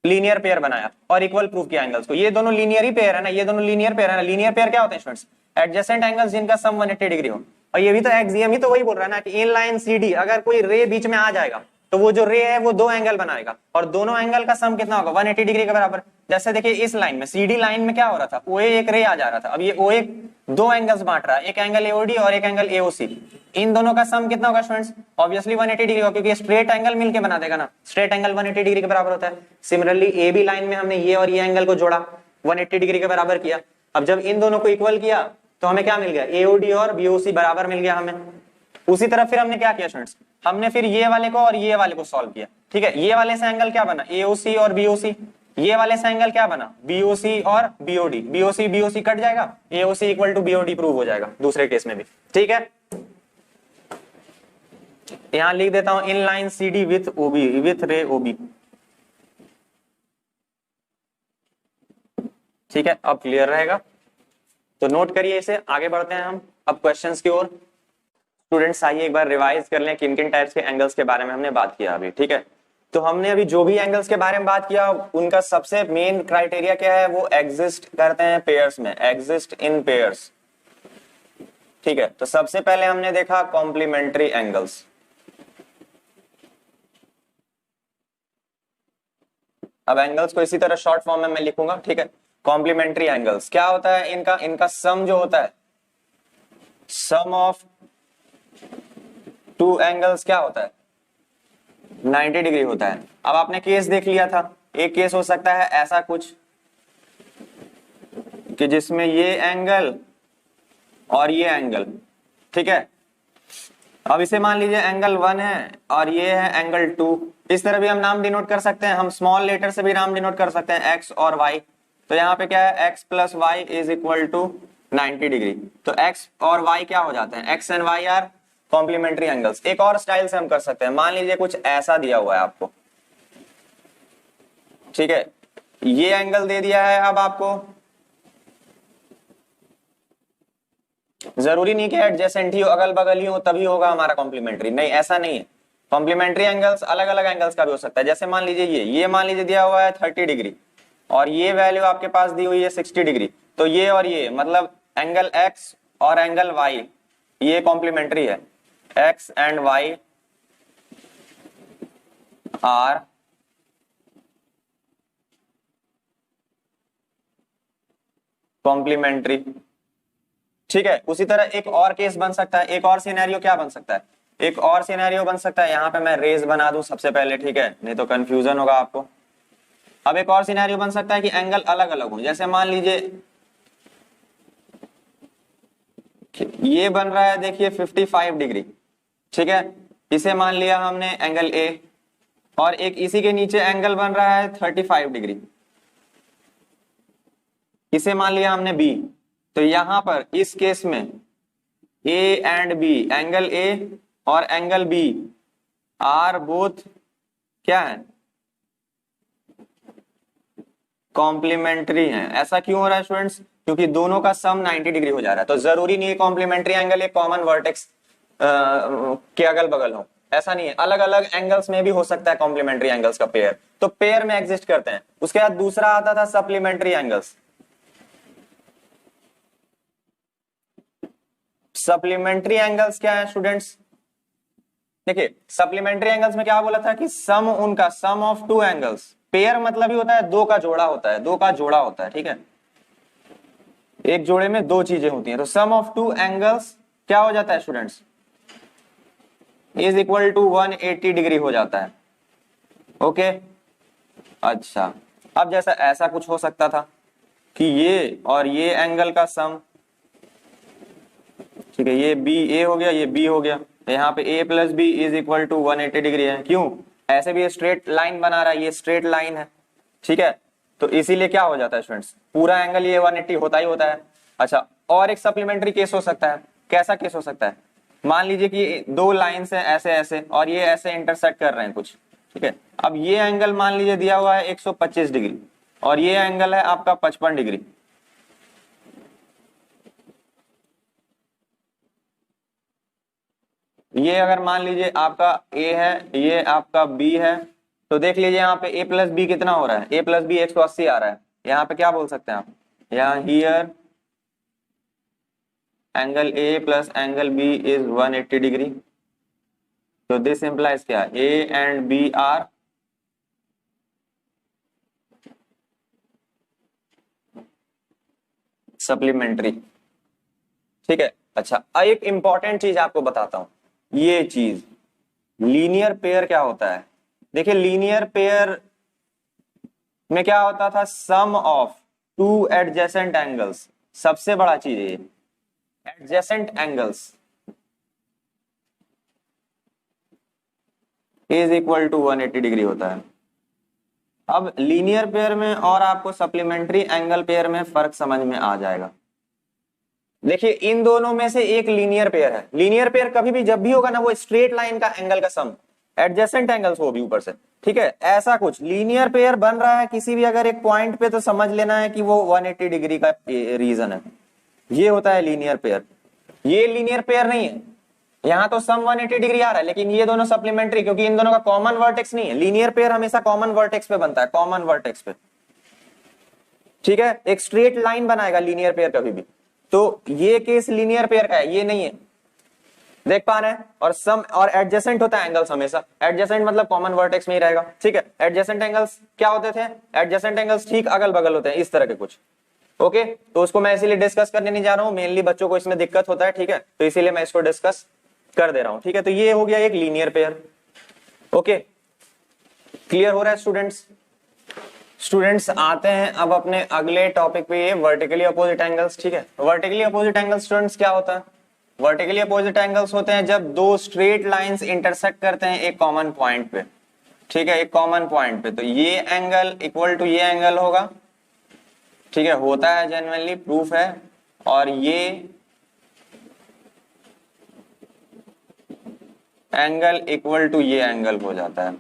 लीनियर पेयर बनाया और इक्वल प्रूफ किया एंगल्स को, ये दोनों लीनियर ही पेयर है ना, ये दोनों लीनियर पेयर है ना। लीनियर पेयर क्या होते हैं स्टूडेंट्स, एडजेसेंट एंगल्स जिनका सम 180 डिग्री हो। और ये भी तो एक्सियम ही तो वही बोल रहा है ना कि इन लाइन CD अगर कोई रे बीच में आ जाएगा तो वो जो रे है वो दो एंगल बनाएगा और दोनों एंगल का सम कितना होगा, 180 डिग्री के बराबर। जैसे देखिए इस लाइन में CD लाइन में क्या हो रहा था, OA एक रे आ जा रहा था, अब ये OA दो एंगल्स बांट रहा है, एक एंगल AOD और एक एंगल AOC। इन दोनों का सम कितना होगा स्टूडेंट्स, ऑब्वियसली 180 डिग्री होगा, क्योंकि स्ट्रेट एंगल मिलके बना देगा ना, स्ट्रेट एंगल 180 डिग्री के बराबर होता है। सिमिलरली AB लाइन में हमने ये और ये एंगल को जोड़ा, 180 डिग्री के बराबर किया। अब जब इन दोनों को इक्वल किया तो हमें क्या मिल गया, AOD और BOC बराबर मिल गया हमें। उसी तरह फिर हमने क्या किया स्टूडेंट्स, हमने फिर ये वाले को और ये वाले को सॉल्व किया, ठीक है। ये वाले से एंगल क्या बना, AOC और BOC, ये वाले से एंगल क्या बना, BOC और BOD, BOC कट जाएगा, AOC equal to BOD prove हो जाएगा दूसरे केस में भी, ठीक है। यहां लिख देता हूं in line CD with OB, with रे OB, ठीक है, अब क्लियर रहेगा। तो नोट करिए इसे, आगे बढ़ते हैं हम अब क्वेश्चंस की ओर। स्टूडेंट्स आइए एक बार रिवाइज कर लें किन किन टाइप्स के एंगल्स के बारे में हमने बात किया अभी, ठीक है। तो हमने अभी जो भी एंगल्स के बारे में बात किया उनका सबसे मेन क्राइटेरिया क्या है, वो एग्जिस्ट करते हैं पेयर्स में, एग्जिस्ट इन पेयर्स, ठीक है। तो सबसे पहले हमने देखा कॉम्प्लीमेंट्री एंगल्स। अब एंगल्स को इसी तरह शॉर्ट फॉर्म में मैं लिखूंगा, ठीक है। कॉम्प्लीमेंट्री एंगल्स क्या होता है, इनका सम जो होता है, सम ऑफ टू एंगल्स क्या होता है, 90 डिग्री होता है। अब आपने केस देख लिया था, एक केस हो सकता है ऐसा कुछ कि जिसमें ये एंगल और ये एंगल, ठीक है। अब इसे मान लीजिए एंगल 1 है और ये है एंगल 2, इस तरह भी हम नाम डिनोट कर सकते हैं, हम स्मॉल लेटर से भी नाम डिनोट कर सकते हैं, x और y। तो यहाँ पे क्या है, x plus y is equal to 90 degree. तो x और y क्या हो जाते हैं, x and y are complementary angles. एक और स्टाइल से हम कर सकते हैं, मान लीजिए कुछ ऐसा दिया हुआ है आपको, ठीक है, ये एंगल दे दिया है। अब आपको जरूरी नहीं कि एडजेसेंट ही हो, अगल बगल ही हो तभी होगा हमारा कॉम्प्लीमेंट्री, नहीं ऐसा नहीं है। कॉम्प्लीमेंट्री एंगल्स अलग अलग एंगल्स का भी हो सकता है। जैसे मान लीजिए ये मान लीजिए दिया हुआ है 30 डिग्री और ये वैल्यू आपके पास दी हुई है 60 डिग्री, तो ये और ये मतलब एंगल x और एंगल y ये कॉम्प्लीमेंट्री है, x and y are complementary, ठीक है। उसी तरह एक और केस बन सकता है, एक और सिनेरियो क्या बन सकता है, एक और सिनेरियो बन सकता है, यहां पे मैं रेज बना दूं सबसे पहले, ठीक है, नहीं तो कंफ्यूजन होगा आपको। अब एक और सिनेरियो बन सकता है कि एंगल अलग अलग हो, जैसे मान लीजिए ये बन रहा है देखिए 55 डिग्री, ठीक है, इसे मान लिया हमने एंगल A और एक इसी के नीचे एंगल बन रहा है 35 डिग्री, इसे मान लिया हमने B। तो यहां पर इस केस में A and B, angle A और एंगल B आर बोथ क्या है, कॉम्प्लीमेंट्री हैं। ऐसा क्यों हो रहा है स्टूडेंट्स? क्योंकि दोनों का सम 90 डिग्री हो जा रहा है। तो जरूरी नहीं है कॉम्प्लीमेंट्री एंगल एक कॉमन वर्टेक्स के अगल बगल हो, ऐसा नहीं है। अलग अलग एंगल्स में भी हो सकता है कॉम्प्लीमेंट्री एंगल्स का पेयर, तो पेयर में एग्जिस्ट करते हैं। उसके बाद दूसरा आता था सप्लीमेंट्री एंगल्स। सप्लीमेंट्री एंगल्स क्या है स्टूडेंट्स? देखिए सप्लीमेंट्री एंगल्स में क्या बोला था कि सम उनका सम ऑफ टू एंगल्स, पेयर मतलब ही होता है दो का जोड़ा होता है, दो का जोड़ा होता है, ठीक है। एक जोड़े में दो चीजें होती हैं, तो सम ऑफ टू एंगल्स क्या हो जाता है students? Is equal to 180 degree हो जाता है। ओके अच्छा, अब जैसा ऐसा कुछ हो सकता था कि ये और ये एंगल का सम, ठीक है, ये बी ए हो गया, ये बी हो गया, तो यहाँ पे a plus B is equal to 180 degree है। क्यों? ऐसे भी स्ट्रेट लाइन बना रहा है, ये स्ट्रेट लाइन है, ठीक है। तो इसीलिए क्या हो जाता है स्टूडेंट्स, पूरा एंगल ये 180 होता ही होता है। अच्छा, और एक सप्लीमेंट्री केस हो सकता है। कैसा केस हो सकता है? मान लीजिए कि दो लाइन्स हैं ऐसे ऐसे और ये ऐसे इंटरसेक्ट कर रहे हैं कुछ, ठीक है। अब ये एंगल मान लीजिए दिया हुआ है 125 डिग्री और ये एंगल है आपका 55 डिग्री। ये अगर मान लीजिए आपका A है, ये आपका B है, तो देख लीजिए यहाँ पे A प्लस बी कितना हो रहा है, A प्लस बी 180 आ रहा है। यहाँ पे क्या बोल सकते हैं आप, यहाँ here angle A plus angle B is 180 degree. तो दिस इंप्लाइज क्या, A and B are supplementary, ठीक है। अच्छा, एक इंपॉर्टेंट चीज आपको बताता हूं, ये चीज लीनियर पेयर क्या होता है। देखिए लीनियर पेयर में क्या होता था, sum of two adjacent angles, सबसे बड़ा चीज है adjacent angles is equal to 180 degree होता है। अब लीनियर पेयर में और आपको सप्लीमेंट्री एंगल पेयर में फर्क समझ में आ जाएगा। देखिए इन दोनों में से एक लीनियर पेयर है। लीनियर पेयर कभी भी जब भी होगा ना, वो स्ट्रेट लाइन का एंगल का सम, एडजेसेंट एंगल्स वो भी ऊपर से, ठीक है। ऐसा कुछ लीनियर पेयर बन रहा है किसी भी अगर एक पॉइंट पे, तो समझ लेना है कि वो 180 डिग्री का रीजन है। ये होता है लीनियर पेयर। ये लीनियर पेयर नहीं है, यहाँ तो सम 180 डिग्री आ रहा है, लेकिन ये दोनों सप्लीमेंट्री, क्योंकि इन दोनों का कॉमन वर्टेक्स नहीं है। लीनियर पेयर हमेशा कॉमन वर्टेक्स पे बनता है, कॉमन वर्टेक्स पे, ठीक है। एक स्ट्रेट लाइन बनाएगा लीनियर पेयर कभी भी। तो ये केस लीनियर पेयर का है, ये नहीं है, देख पा रहे हैं। और सम और एडजेसेंट होता है एंगल्स, हमेशा एडजेसेंट मतलब कॉमन वर्टेक्स में ही रहेगा, ठीक है। एडजेसेंट एंगल्स क्या होते थे, एडजेसेंट एंगल्स ठीक अगल बगल होते हैं, इस तरह के कुछ। ओके, तो उसको मैं इसीलिए डिस्कस करने नहीं जा रहा हूं, मेनली बच्चों को इसमें दिक्कत होता है, ठीक है, तो इसीलिए मैं इसको डिस्कस कर दे रहा हूं, ठीक है। तो ये हो गया एक लीनियर पेयर। ओके, क्लियर हो रहा है स्टूडेंट्स? स्टूडेंट्स आते हैं अब अपने अगले टॉपिक पे, ये वर्टिकली अपोजिट एंगल्स, ठीक है। वर्टिकली अपोजिट एंगल्स स्टूडेंट्स क्या होता है? वर्टिकली अपोजिट एंगल्स होते हैं जब दो स्ट्रेट लाइंस इंटरसेक्ट करते हैं एक कॉमन पॉइंट पे, ठीक है, एक कॉमन पॉइंट पे। तो ये एंगल इक्वल टू ये एंगल होगा, ठीक है, होता है जनरली, प्रूफ है। और ये एंगल इक्वल टू ये एंगल हो जाता है,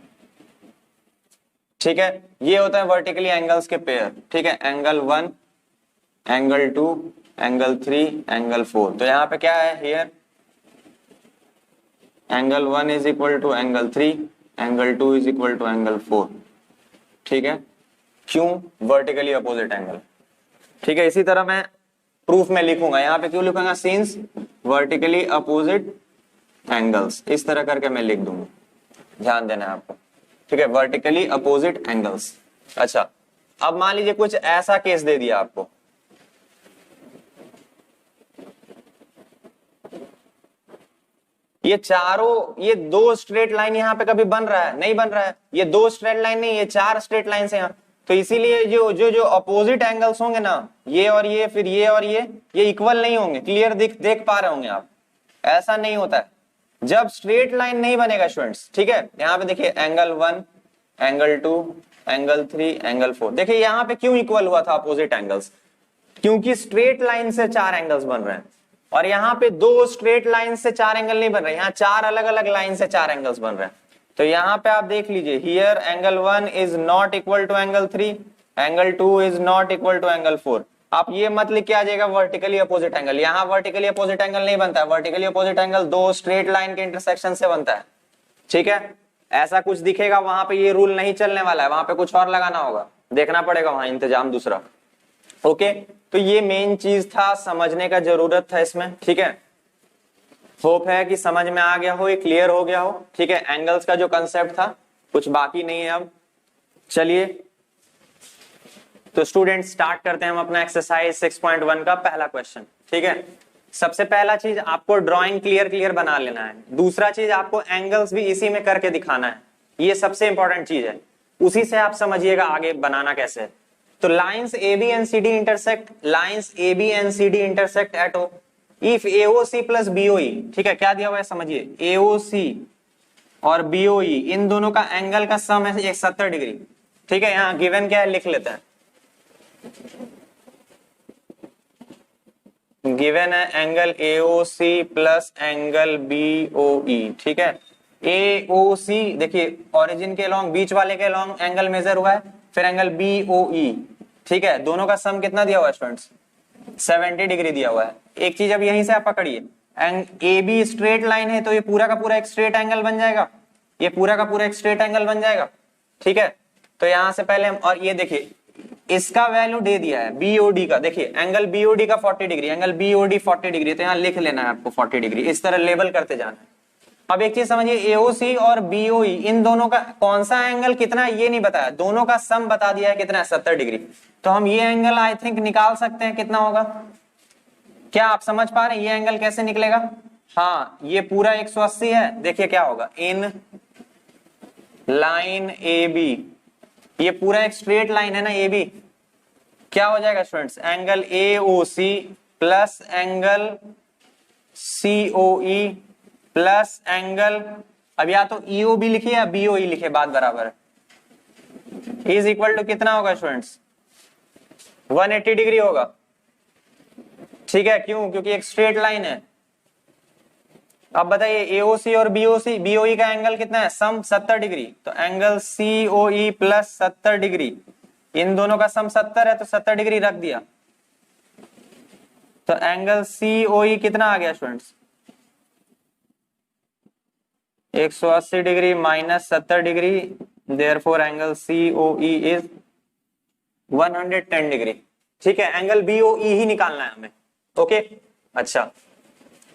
ठीक है। ये होता है वर्टिकली एंगल्स के पेयर, ठीक है। Angle 1, angle 2, angle 3, angle 4। तो यहाँ पे क्या है, here angle 1 is equal to angle 3, angle 2 is equal to angle 4, ठीक है। क्यों? वर्टिकली अपोजिट एंगल, ठीक है। इसी तरह मैं प्रूफ में लिखूंगा, यहाँ पे क्यों लिखूंगा, सिंस वर्टिकली अपोजिट एंगल्स, इस तरह करके मैं लिख दूंगा, ध्यान देना है आपको, ठीक है, वर्टिकली अपोजिट एंगल्स। अच्छा, अब मान लीजिए कुछ ऐसा केस दे दिया आपको, ये चारों, ये दो स्ट्रेट लाइन यहाँ पे कभी बन रहा है, नहीं बन रहा है, ये दो स्ट्रेट लाइन नहीं, ये चार स्ट्रेट लाइन है यहाँ। तो इसीलिए जो जो जो अपोजिट एंगल्स होंगे ना, ये और ये, फिर ये और ये इक्वल नहीं होंगे। क्लियर देख पा रहे होंगे आप, ऐसा नहीं होता है जब स्ट्रेट लाइन नहीं बनेगा स्टूडेंट्स, ठीक है। यहाँ पे देखिए एंगल 1, एंगल 2, एंगल 3, एंगल 4। देखिए यहाँ पे क्यों इक्वल हुआ था अपोजिट एंगल्स, क्योंकि स्ट्रेट लाइन से चार एंगल्स बन रहे हैं, और यहाँ पे दो स्ट्रेट लाइन से चार एंगल नहीं बन रहे, यहाँ चार अलग अलग लाइन से चार एंगल्स बन रहे हैं। तो यहाँ पे आप देख लीजिए, here angle 1 is not equal to angle 3, angle 2 is not equal to angle 4। आप ये मत लिख के आ जाएगा वर्टिकली अपोजिट एंगल, यहाँ वर्टिकली अपोजिट एंगल नहीं बनता है। वर्टिकली अपोजिट एंगल दो स्ट्रेट लाइन के इंटरसेक्शन से बनता है, ठीक है। ऐसा कुछ दिखेगा वहां पे ये रूल नहीं चलने वाला है, वहां पे कुछ और लगाना होगा, देखना पड़ेगा वहां इंतजाम दूसरा। ओके, तो ये मेन चीज था, समझने का जरूरत था इसमें, ठीक है। होप है कि समझ में आ गया हो, ये क्लियर हो गया हो, ठीक है। एंगल्स का जो कंसेप्ट था कुछ बाकी नहीं है अब। चलिए तो स्टूडेंट स्टार्ट करते हैं हम अपना एक्सरसाइज 6.1 का पहला क्वेश्चन, ठीक है। सबसे पहला चीज आपको ड्राइंग क्लियर बना लेना है। दूसरा चीज आपको एंगल्स भी इसी में करके दिखाना है, ये सबसे इंपॉर्टेंट चीज है। उसी से आप समझिएगा आगे बनाना कैसे है। तो lines AB and CD intersect, lines AB and CD intersect at O if AOC plus BOE, ठीक है। क्या दिया हुआ है समझिए, AOC और BOE इन दोनों का एंगल का सम है 70 डिग्री, ठीक है। यहाँ गिवन क्या है लिख लेते हैं। गिवन है angle AOC plus angle BOE, ठीक है। AOC देखिए ओरिजिन के लॉन्ग, बीच वाले के लॉन्ग एंगल मेजर हुआ है, फिर एंगल BOE, ठीक है। दोनों का सम कितना दिया हुआ है स्टूडेंट्स, 70 डिग्री दिया हुआ है। एक चीज अब यहीं से आप पकड़िए, AB स्ट्रेट लाइन है तो ये पूरा का पूरा एक स्ट्रेट एंगल बन जाएगा, ये पूरा का पूरा एक स्ट्रेट एंगल बन जाएगा, ठीक है। तो यहां से पहले हम, और ये देखिए इसका वैल्यू दे दिया है BOD का, देखिए एंगल BOD का 40 डिग्री, एंगल BOD 40 डिग्री, तो यहां लिख लेना है आपको 40 डिग्री, इस तरह लेबल करते जाना है। अब एक चीज समझिए, AOC और BOE इन दोनों का कौन सा एंगल कितना है ये नहीं बताया, दोनों का सम बता दिया है कितना है 70 डिग्री। तो हम ये एंगल आई थिंक निकाल सकते हैं कितना होगा। क्या आप समझ पा रहे हैं ये एंगल कैसे निकलेगा? हाँ, ये पूरा 180 है, देखिए क्या होगा, इन लाइन AB, ये पूरा एक स्ट्रेट लाइन है ना AB, क्या हो जाएगा students, angle AOC plus angle COE plus angle, अब या तो EOB लिखिए या BOE लिखिए, बात बराबर है, इज इक्वल टू कितना होगा स्टूडेंट्स, 180 डिग्री होगा, ठीक है। क्यों? क्योंकि एक स्ट्रेट लाइन है। अब बताइए AOC और BOE का एंगल कितना है, सम 70 डिग्री, तो एंगल COE प्लस 70 डिग्री, इन दोनों का सम 70 है तो 70 डिग्री रख दिया, तो एंगल COE कितना आ गया students, 180 degree minus 70 degree, therefore angle COE is 110 degree, ठीक है। एंगल BOE ही निकालना है हमें, ओके। अच्छा,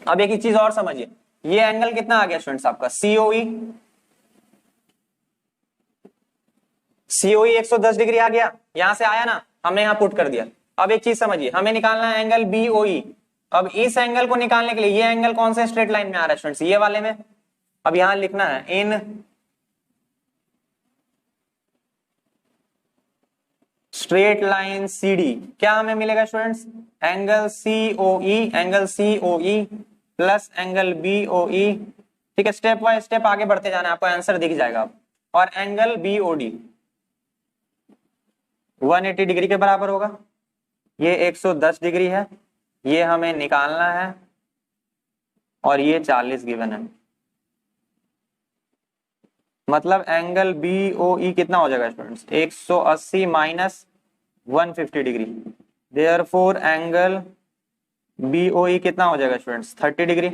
अब एक ही चीज और समझिए, ये एंगल कितना आ गया स्टूडेंट्स आपका COE 110 डिग्री आ गया, यहां से आया ना, हमने यहां पुट कर दिया। अब एक चीज समझिए, हमें निकालना है एंगल BOE। अब इस एंगल को निकालने के लिए ये एंगल कौन से स्ट्रेट लाइन में आ रहा है स्टूडेंट्स, ये वाले में। अब यहां लिखना है इन स्ट्रेट लाइन CD, क्या हमें मिलेगा students, angle COE plus angle BOE, ठीक है। स्टेप बाय स्टेप आगे बढ़ते जाना है, आपको आंसर दिख जाएगा। और एंगल BOD 180 डिग्री के बराबर होगा, ये 110 डिग्री है, ये हमें निकालना है, और ये 40 गिवन है। मतलब एंगल BOE कितना हो जाएगा students, 180 minus 150 degree, therefore angle BOE कितना हो जाएगा स्टूडेंट्स, 30 डिग्री।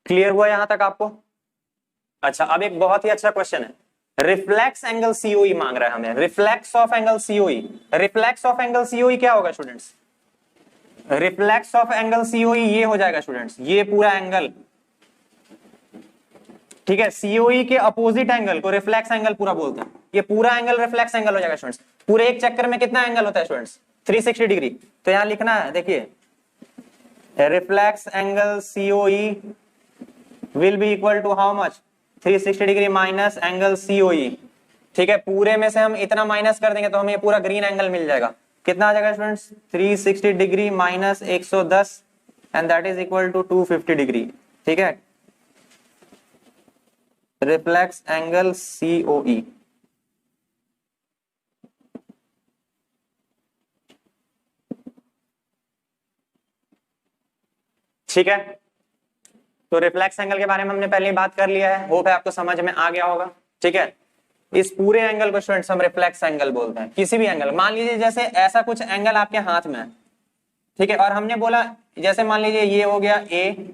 क्लियर हुआ यहां तक आपको? अच्छा, अब एक बहुत ही अच्छा क्वेश्चन है, रिफ्लेक्स एंगल COE मांग रहा है हमें, reflex of angle COE। Reflex of angle COE क्या होगा students, reflex of angle COE ये हो जाएगा स्टूडेंट्स, ये पूरा एंगल, ठीक है। COE के अपोजिट एंगल को रिफ्लेक्स एंगल पूरा बोलते हैं, ये पूरा एंगल रिफ्लेक्स एंगल हो जाएगा स्टूडेंट्स। पूरे एक चक्कर में कितना एंगल होता है स्टूडेंट्स, 360 डिग्री। तो यहां लिखना है, देखिए reflex angle COE will be equal to how much, 360 degree minus angle COE, ठीक है। पूरे में से हम इतना माइनस कर देंगे तो हमें पूरा ग्रीन एंगल मिल जाएगा, कितना आ जाएगा students, 360 degree minus 110 and that is equal to 250 degree, ठीक है। रिफ्लेक्स एंगल COE, ठीक है। तो रिफ्लेक्स एंगल के बारे में हमने पहले ही बात कर लिया है, होप है आपको समझ में आ गया होगा, ठीक है। इस पूरे एंगल को स्टूडेंट्स हम रिफ्लेक्स एंगल बोलते हैं। किसी भी एंगल, मान लीजिए जैसे ऐसा कुछ एंगल आपके हाथ में है, ठीक है, और हमने बोला जैसे मान लीजिए ये हो गया ए,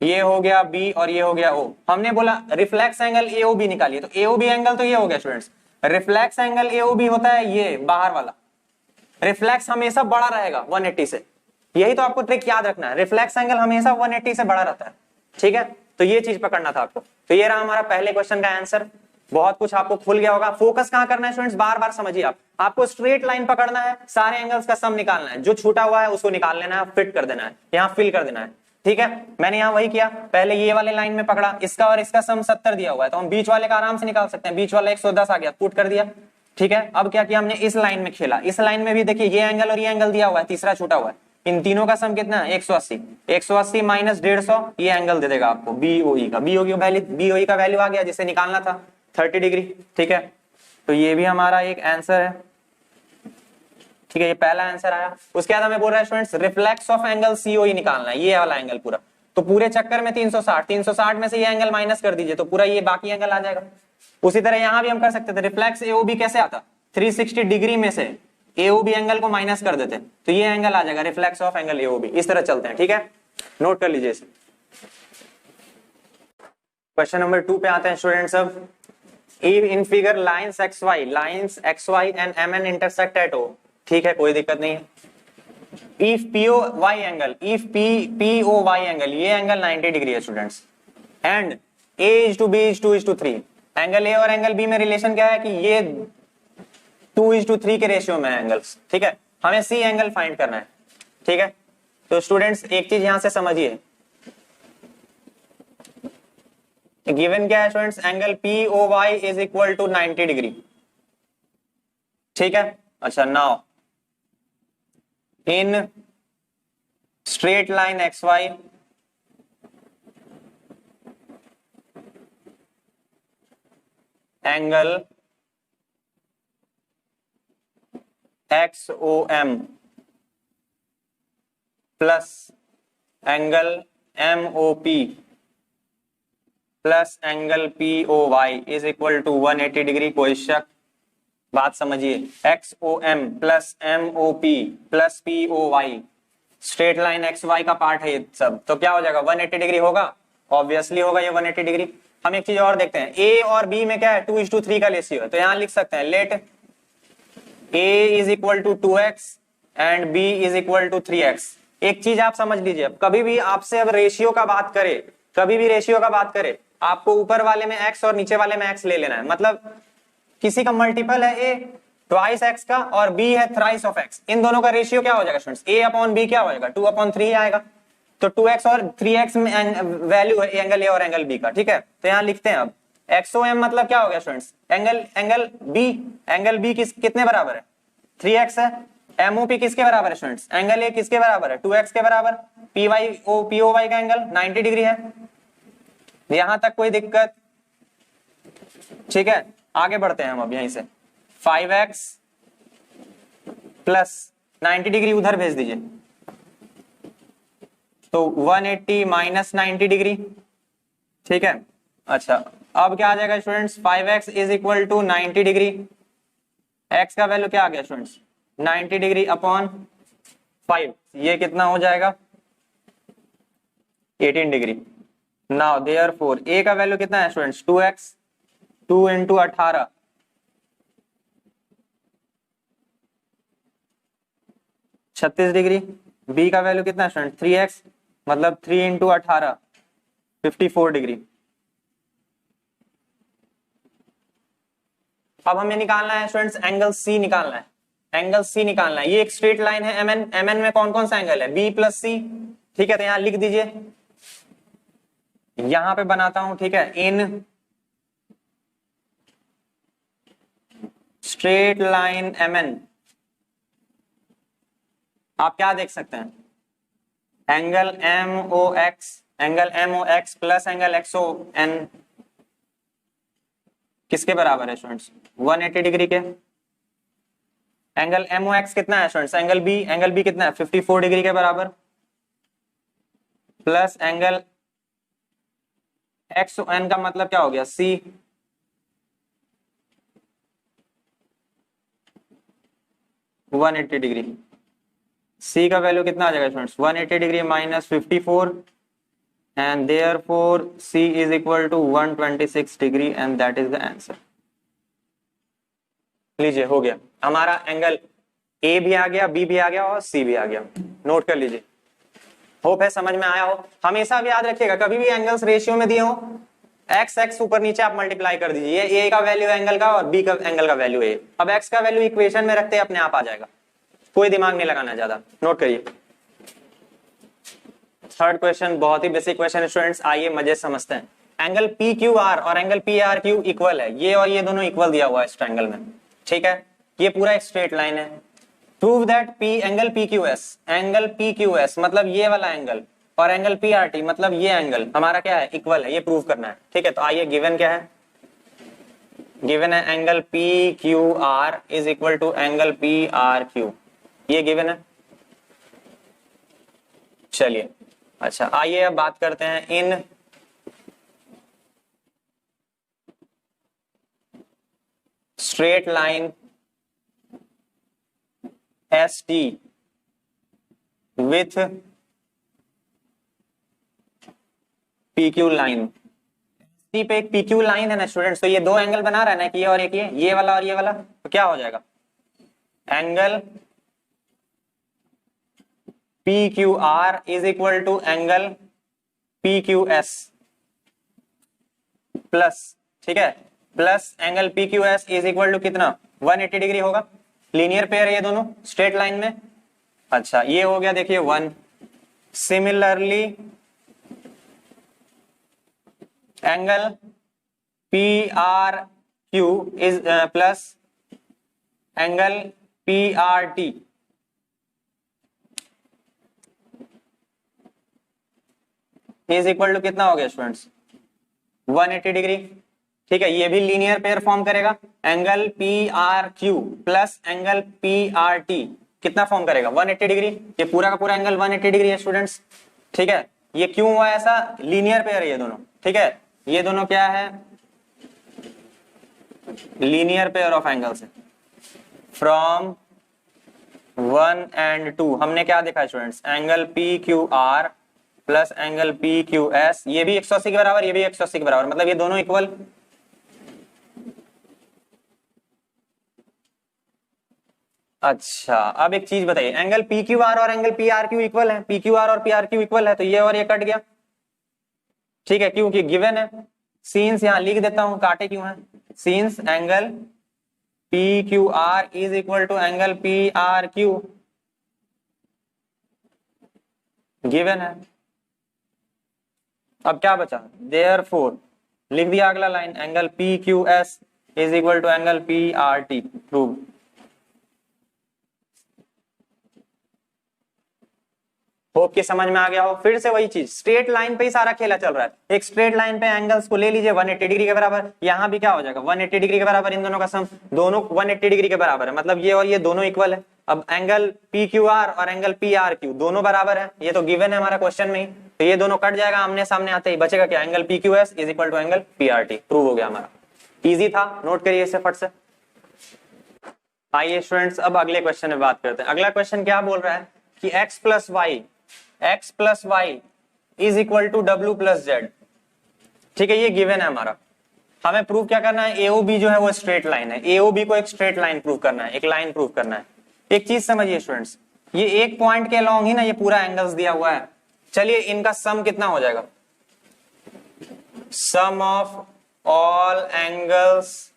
ये हो गया बी और ये हो गया ओ, हमने बोला reflex angle A O B निकालिए, तो ए ओ बी एंगल तो ये हो गया students. Reflex angle A O B होता है ये बाहर वाला, रिफ्लेक्स हमेशा बड़ा रहेगा 180 से, यही तो आपको ट्रिक याद रखना है, रिफ्लेक्स एंगल हमेशा 180 से बड़ा रहता है, ठीक है, तो ये चीज पकड़ना था आपको। तो ये रहा हमारा पहले क्वेश्चन का आंसर। बहुत कुछ आपको खुल गया होगा। फोकस कहां करना है स्टूडेंट्स, बार बार समझिए, आपको स्ट्रेट लाइन पकड़ना है, सारे एंगल्स का सम निकालना है, जो छूटा हुआ है उसको निकाल लेना है, फिट कर देना है, यहाँ फिल कर देना है, ठीक है। मैंने यहाँ वही किया, पहले ये वाले लाइन में पकड़ा, इसका और इसका सम 70 दिया हुआ है, तो हम बीच वाले का आराम से निकाल सकते हैं, बीच वाला 110 आ गया, पुट कर दिया, ठीक है। अब क्या किया हमने, इस लाइन में खेला, इस लाइन में भी देखिए ये एंगल और ये एंगल दिया हुआ है, तीसरा छूटा हुआ है, इन तीनों का सम कितना है 180, 180 माइनस 150, ये एंगल दे देगा आपको बीओई का, बीओई का वैल्यू आ गया जिसे निकालना था 30 डिग्री, ठीक है। तो ये भी हमारा एक आंसर है, ठीक है, ये पहला आंसर आया। उसके बाद हमें बोल रहा है students reflex of angle COE निकालना है, ये वाला एंगल पूरा, तो पूरे चक्कर में 360 में से ये एंगल माइनस कर दीजिए, तो पूरा ये बाकी एंगल आ जाएगा। उसी तरह यहां भी हम कर सकते थे, रिफ्लेक्स एओबी कैसे आता, 360 डिग्री में से एओबी एंगल को माइनस कर देते, तो ये एंगल आ जाएगा रिफ्लेक्स ऑफ एंगल एओबी। इस तरह चलते हैं, ठीक है, नोट कर लीजिए इसे। क्वेश्चन नंबर 2 पे आते हैं स्टूडेंट्स। अब in figure lines X Y and M N intersect at O, ठीक है, कोई दिक्कत नहीं है। If POY angle, if POY angle, ये एंगल 90 डिग्री है students, and A is to B is 2 is to 3, angle A और एंगल बी में रिलेशन क्या है कि ये 2:3 के रेशियो में एंगल्स, ठीक है, हमें सी एंगल फाइंड करना है, ठीक है। तो स्टूडेंट्स एक चीज यहां से समझिए, गिवन क्या है students, angle POY is equal to 90 degree, ठीक है। अच्छा, now in straight line XY angle XOM plus angle MOP plus angle POY is equal to 180 degree. कोई शक, बात समझिए, XOM plus MOP plus POY straight line XY का part है ये सब, तो क्या हो जाएगा 180 डिग्री होगा, ऑब्वियसली होगा ये 180 डिग्री। हम एक चीज और देखते हैं, A और B में क्या है 2:3 का रेशियो है, तो यहां लिख सकते हैं let A is equal to 2x and B is equal to 3x। एक चीज आप समझ लीजिए, कभी भी आपसे अब रेशियो का बात करे, कभी भी रेशियो का बात करे, आपको ऊपर वाले में x और नीचे वाले में x ले लेना है, मतलब किसी का मल्टीपल है A ट्वाइस x का और B है थ्राइस ऑफ x, इन दोनों का रेशियो क्या हो जाएगा स्टूडेंट्स, A अपॉन B क्या हो जाएगा 2/3 आएगा, तो 2x और 3x में वैल्यू है एंगल ए और एंगल बी का, ठीक है। तो यहां लिखते हैं अब XOM मतलब क्या हो गया स्टूडेंट्स, एंगल बी कितने बराबर है 3x है, MOP किसके बराबर है स्टूडेंट्स, एंगल ए किसके बराबर है 2x के बराबर, POY का एंगल 90 डिग्री है। यहां तक कोई दिक्कत, ठीक है। आगे बढ़ते हैं हम अब यहीं से, 5x प्लस 90 डिग्री उधर भेज दीजिए, तो 180 माइनस 90 डिग्री, ठीक है। अच्छा, अब क्या आ जाएगा students, 5x is equal to 90 degree, x का वैल्यू क्या आ गया स्टूडेंट्स 90 डिग्री अपॉन 5, ये कितना हो जाएगा 18 डिग्री। नाउ देयरफॉर a का वैल्यू कितना है students 2x, 2 into 18 36 degree, b का वैल्यू कितना है स्टूडेंट 3x, मतलब 3 इंटू 18 54 डिग्री। अब हमें निकालना है स्टूडेंट्स एंगल C निकालना है, एंगल C निकालना है। ये एक स्ट्रेट लाइन है MN में कौन कौन सा एंगल है B प्लस C, ठीक है। तो यहां लिख दीजिए, यहां पे बनाता हूं, ठीक है, इन स्ट्रेट लाइन MN आप क्या देख सकते हैं, angle MOX plus angle XON किसके बराबर है स्टूडेंट्स 180 डिग्री के। एंगल MOX कितना है स्टूडेंट्स, एंगल B कितना है 54 डिग्री के बराबर, प्लस एंगल XON का मतलब क्या हो गया C, 180 डिग्री। सी का वैल्यू कितना आ जाएगा students 180 degree minus 54 and therefore C is equal to 126 degree and that is the answer. लीजिए हो गया हमारा एंगल ए भी आ गया, बी भी आ गया और सी भी आ गया। नोट कर लीजिए, होप है समझ में आया हो। हमेशा भी याद रखिएगा कभी भी एंगल्स रेशियो में दिए हो एक्स एक्स ऊपर नीचे आप मल्टीप्लाई कर दीजिए, ए का वैल्यू एंगल का और बी का एंगल का वैल्यू ए। अब एक्स का वैल्यू इक्वेशन में रखते हैं अपने आप आ जाएगा, कोई दिमाग नहीं लगाना ज्यादा। नोट करिए थर्ड क्वेश्चन, बहुत ही बेसिक क्वेश्चन स्टूडेंट्स, आइए मजे समझते हैं। एंगल पी क्यू आर और angle P R Q equal है, ये और ये दोनों इक्वल दिया हुआ है इस ट्रायंगल में, ठीक है। ये पूरा एक स्ट्रेट लाइन है। Prove that P angle P Q S मतलब ये वाला एंगल और एंगल पी आर टी मतलब ये एंगल हमारा क्या है, इक्वल है, ये प्रूव करना है, ठीक है। तो आइए गिवन क्या है, गिवन है angle P Q R is equal to angle P R Q, ये गिवन है। चलिए अच्छा आइए अब बात करते हैं in straight line S T with P Q line. T पे एक पी क्यू लाइन है ना स्टूडेंट्स, तो ये दो एंगल बना रहा है ना कि ये और एक ये वाला और ये वाला, तो क्या हो जाएगा angle P Q R is equal to angle P Q S plus, ठीक है, plus angle P Q S is equal to कितना 180 डिग्री होगा। लीनियर पेयर है ये दोनों स्ट्रेट लाइन में। अच्छा ये हो गया देखिए 1। Similarly angle P R Q is plus angle P R T is equal to कितना हो गया स्टूडेंट्स 180 डिग्री, ठीक है। ये भी लीनियर पेयर फॉर्म करेगा, angle P R Q plus angle P R T कितना फॉर्म करेगा 180 डिग्री। ये पूरा का पूरा एंगल 180 डिग्री है स्टूडेंट्स, ठीक है। ये क्यों हुआ ऐसा, लीनियर पेयर है ये दोनों, ठीक है। ये दोनों क्या है, लीनियर पेयर ऑफ एंगल्स है फ्रॉम 1 and 2। हमने क्या देखा students, angle P Q are plus angle P Q S, ये भी 180 के बराबर, ये भी 180 के बराबर, मतलब ये दोनों इक्वल। अच्छा अब एक चीज बताइए, एंगल पी क्यू आर और angle P R Q equal है, पी क्यू आर और पी आर क्यू इक्वल है, तो ये और ये कट गया, ठीक है, क्योंकि गिवन है। सीन्स यहां लिख देता हूं, काटे क्यों है, since angle P Q R is equal to angle P R Q given है। अब क्या बचा, देयरफॉर लिख दिया अगला line, angle P Q S is equal to angle P R T, prove. Hope कि समझ में आ गया हो। फिर से वही चीज, स्ट्रेट लाइन पे ही सारा खेला चल रहा है। एक स्ट्रेट लाइन पे एंगल्स को ले लीजिए 180 डिग्री के बराबर, यहां भी क्या हो जाएगा 180 डिग्री के बराबर, इन दोनों का सम दोनों 180 डिग्री के बराबर है, मतलब ये और ये दोनों इक्वल है। अब एंगल पी क्यू आर और एंगल पी आर क्यू दोनों बराबर है, ये तो गिवन है हमारा क्वेश्चन में ही, तो ये दोनों कट जाएगा आमने सामने आते ही, बचेगा क्या, angle P Q S is equal to angle P R T, prove हो गया हमारा। इजी था, नोट करिए इसे फट से। आइए स्टूडेंट्स अब अगले क्वेश्चन में बात करते हैं। अगला क्वेश्चन क्या बोल रहा है कि x plus y is equal to डब्ल्यू प्लस जेड, ठीक है, ये गिवन है हमारा। हमें प्रूव क्या करना है, एओबी जो है वो स्ट्रेट लाइन है, एओबी को एक स्ट्रेट लाइन प्रूव करना है, एक लाइन प्रूव करना है। एक चीज समझिए स्टूडेंट्स, ये एक पॉइंट के अलोंग ही ना ये पूरा एंगल्स दिया हुआ है। चलिए इनका सम कितना हो जाएगा, sum of all angles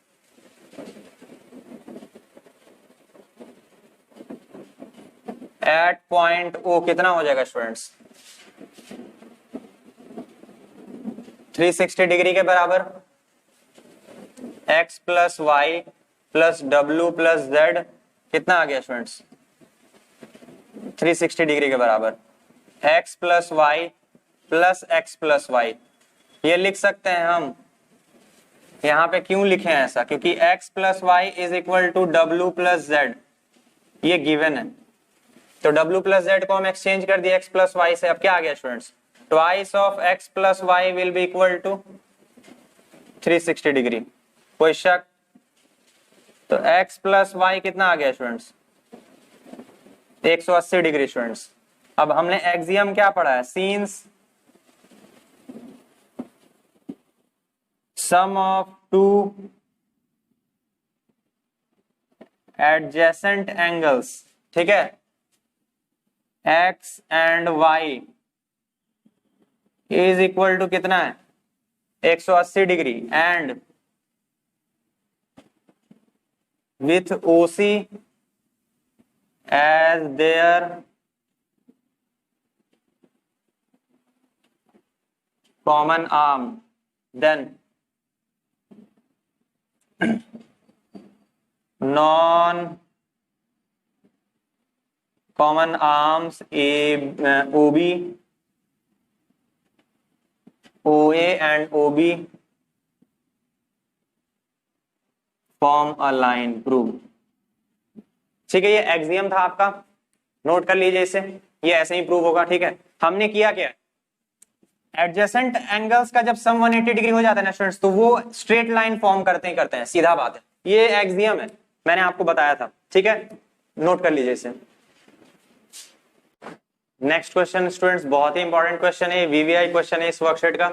at point O कितना हो जाएगा स्टूडेंट्स 360 डिग्री के बराबर। x plus Y plus W plus Z कितना आ गया स्टूडेंट्स 360 डिग्री के बराबर। x plus Y plus X plus Y, ये लिख सकते हैं हम। यहां पे क्यों लिखे हैं ऐसा, क्योंकि x plus y is equal to डब्ल्यू प्लस जेड, ये गिवन है। तो w प्लस जेड को हम एक्सचेंज कर दिए x प्लस वाई से। अब क्या आ गया students, twice of x plus y will be equal to 360 degree. कोई शक, तो x प्लस वाई कितना आ गया स्टूडेंट्स 180 डिग्री स्टूडेंट्स। अब हमने एक्सियम क्या पढ़ा है, since sum of two adjacent angles, ठीक है, x and y is equal to कितना है 180 degree and with OC as their common arm, then non common arms OB, OA and OB form a line prove. ठीक है, ये axiom था आपका, note कर लीजिए इसे, ये ऐसे ही प्रूव होगा। ठीक है, हमने किया क्या, एडजेसेंट एंगल्स का जब सम 180 डिग्री हो जाता है ना स्टूडेंट्स, तो वो स्ट्रेट लाइन फॉर्म करते हैं, सीधा बात है, ये एक्सियम है, मैंने आपको बताया था। ठीक है, नोट कर लीजिए इसे। नेक्स्ट क्वेश्चन स्टूडेंट्स, बहुत ही इंपॉर्टेंट क्वेश्चन है, वीवीआई क्वेश्चन है इस वर्कशीट का।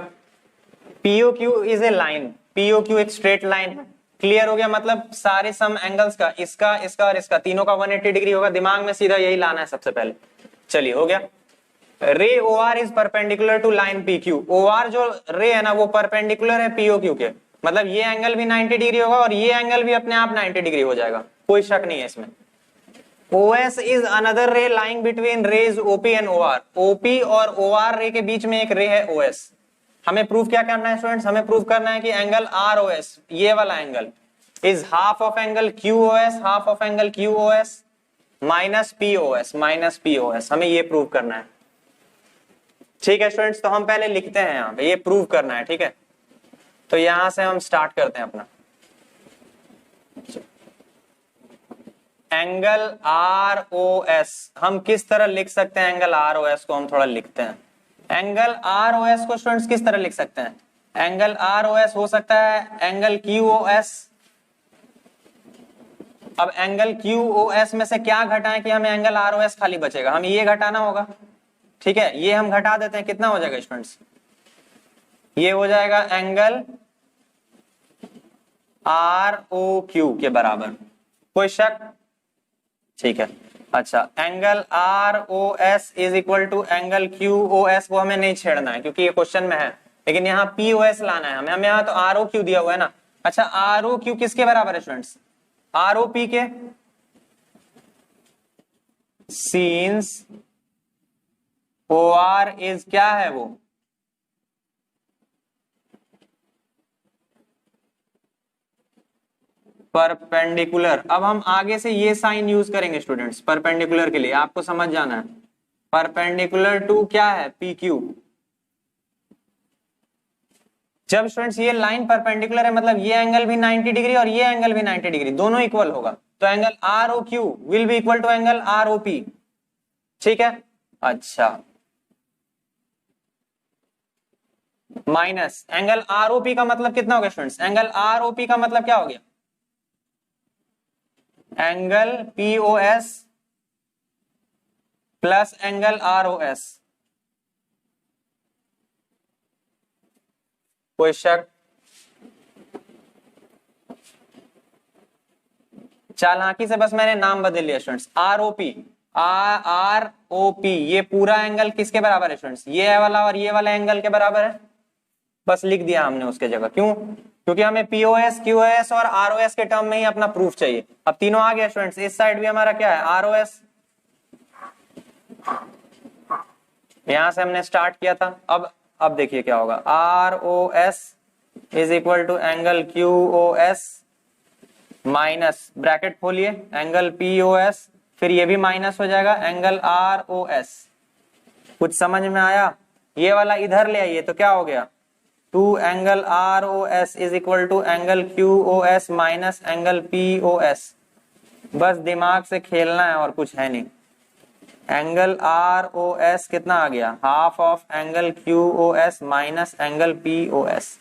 पीओक्यू इज ए लाइन, पीओक्यू एक स्ट्रेट लाइन है। क्लियर हो गया, मतलब सारे सम एंगल्स का, इसका इसका और इसका, तीनों का 180 डिग्री होगा। दिमाग में सीधा यही लाना है सबसे पहले। चलिए, हो गया। Ray O R is perpendicular to line P Q. O R जो रे है ना, वो परपेंडिकुलर है पीओ क्यू के, मतलब ये एंगल भी 90 डिग्री होगा और ये एंगल भी अपने आप 90 डिग्री हो जाएगा, कोई शक नहीं है इसमें। OS is another ray lying between rays OP and OR। OP और OR रे के बीच में एक रे है OS। हमें प्रूफ क्या करना है स्टूडेंट्स, हमें प्रूफ करना है कि एंगल ROS, ये वाला angle, is half of angle QOS, half of angle QOS minus POS, हमें ये प्रूव करना है। ठीक है स्टूडेंट्स, तो हम पहले लिखते हैं यहाँ पे, ये प्रूव करना है। ठीक है, तो यहां से हम स्टार्ट करते हैं अपना। एंगल ROS हम किस तरह लिख सकते हैं, एंगल ROS को हम थोड़ा लिखते हैं। एंगल ROS को स्टूडेंट्स किस तरह लिख सकते हैं, एंगल ROS हो सकता है एंगल QOS। अब एंगल QOS में से क्या घटाएं कि हमें एंगल ROS खाली बचेगा, हमें ये घटाना होगा। ठीक है, ये हम घटा देते हैं, कितना हो जाएगा स्टूडेंट्स, ये हो जाएगा एंगल ROQ के बराबर, कोई शक। ठीक है, अच्छा, angle ROS is equal to angle QOS, वो हमें नहीं छेड़ना है क्योंकि ये क्वेश्चन में है, लेकिन यहाँ POS लाना है हमें यहाँ तो ROQ दिया हुआ है ना। अच्छा, ROQ किसके बराबर है स्टूडेंट्स, ROP के। सीन्स OR इज क्या है वो, परपेंडिकुलर। अब हम आगे से ये साइन यूज करेंगे स्टूडेंट्स परपेंडिकुलर के लिए, आपको समझ जाना है। परपेंडिकुलर टू क्या है, PQ। जब स्टूडेंट्स ये लाइन परपेंडिकुलर है, मतलब ये एंगल भी 90 डिग्री और ये एंगल भी 90 डिग्री, दोनों इक्वल होगा, तो angle ROQ will be equal to angle ROP। ठीक है, अच्छा, माइनस एंगल ROP का मतलब कितना हो गया स्टूडेंट्स, एंगल ROP का मतलब क्या हो गया, angle POS plus angle ROS, कोई शक। चालाकी से बस मैंने नाम बदल लिया स्टूडेंट्स, ROP ये पूरा एंगल किसके बराबर है स्टूडेंट्स, ये वाला और ये वाला एंगल के बराबर है, बस लिख दिया हमने उसके जगह। क्यों, क्योंकि हमें POS QOS और ROS के टर्म में ही अपना प्रूफ चाहिए। अब तीनों आ गया स्टूडेंट्स, इस साइड भी हमारा क्या है ROS, यहां से हमने स्टार्ट किया था। अब देखिए क्या होगा, ROS is equal to angle QOS minus, bracket खोलिए, एंगल POS, फिर ये भी माइनस हो जाएगा, एंगल ROS। कुछ समझ में आया, ये वाला इधर ले आइए तो क्या हो गया, two angle ROS is equal to angle QOS minus angle POS। बस दिमाग से खेलना है और कुछ है नहीं। एंगल ROS कितना आ गया, half of angle QOS minus angle POS।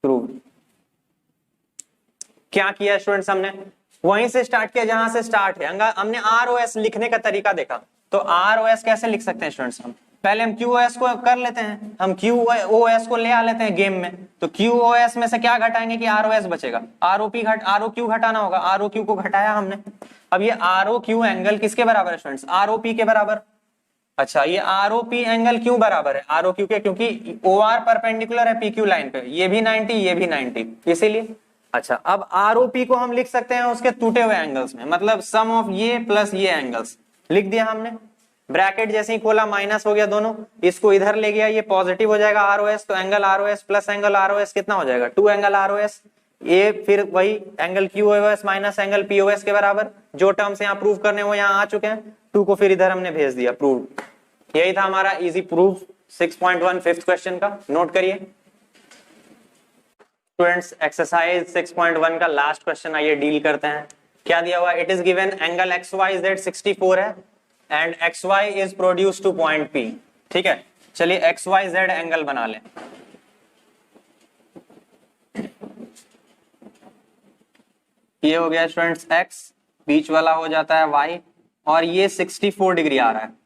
Prove. क्या किया स्टूडेंट्स, हमने वहीं से स्टार्ट किया जहां से स्टार्ट है। हमने आरओएस लिखने का तरीका देखा, तो आरओएस कैसे लिख सकते हैं स्टूडेंट्स, हम पहले हम क्यूओएस को कर लेते हैं, हम क्यूओएस को ले आ लेते हैं गेम में। तो क्यूओएस में से क्या घटाएंगे कि आरओएस बचेगा, आरओक्यू घटाना होगा, आरओक्यू को घटाया हमने। अब ये आरओक्यू एंगल किसके बराबर है स्टूडेंट्स, आरओपी के बराबर। अच्छा, ये आरओपी एंगल क्यों बराबर है आरओक्यू के, क्योंकि ओआर परपेंडिकुलर है पीक्यू लाइन पे, ये भी 90 ये भी 90, इसीलिए। अच्छा, अब आरओपी को हम लिख सकते हैं उसके टूटे हुए एंगल्स में, मतलब सम ऑफ ये प्लस ये एंगल्स लिख दिया हमने। ब्रैकेट जैसे ही खोला माइनस हो गया दोनों, इसको इधर ले गया, ये पॉजिटिव हो जाएगा आरओएस, तो angle ROS plus angle ROS कितना हो जाएगा, 2 एंगल आरओएस। ये फिर वही angle QoS minus angle POS के बराबर, जो टर्म्स यहाँ प्रूव करने वो यहाँ आ चुके हैं, 2 को फिर इधर हमने भेज दिया, प्रूव। यही था हमारा इजी प्रूफ 6.1 फिफ्थ क्वेश्चन का, नोट करिए स्टूडेंट्स। एक्सरसाइज 6.1 का लास्ट क्वेश्चन आइए डील करते हैं। क्या दिया हुआ, it is given angle X Y Z 64 है and X Y is produce to point P. ठीक है, चलिए एक्स वाई जेड एंगल बना लें। ये हो गया स्टूडेंट्स एक्स, बीच वाला हो जाता है वाई, और ये 64 डिग्री आ रहा है।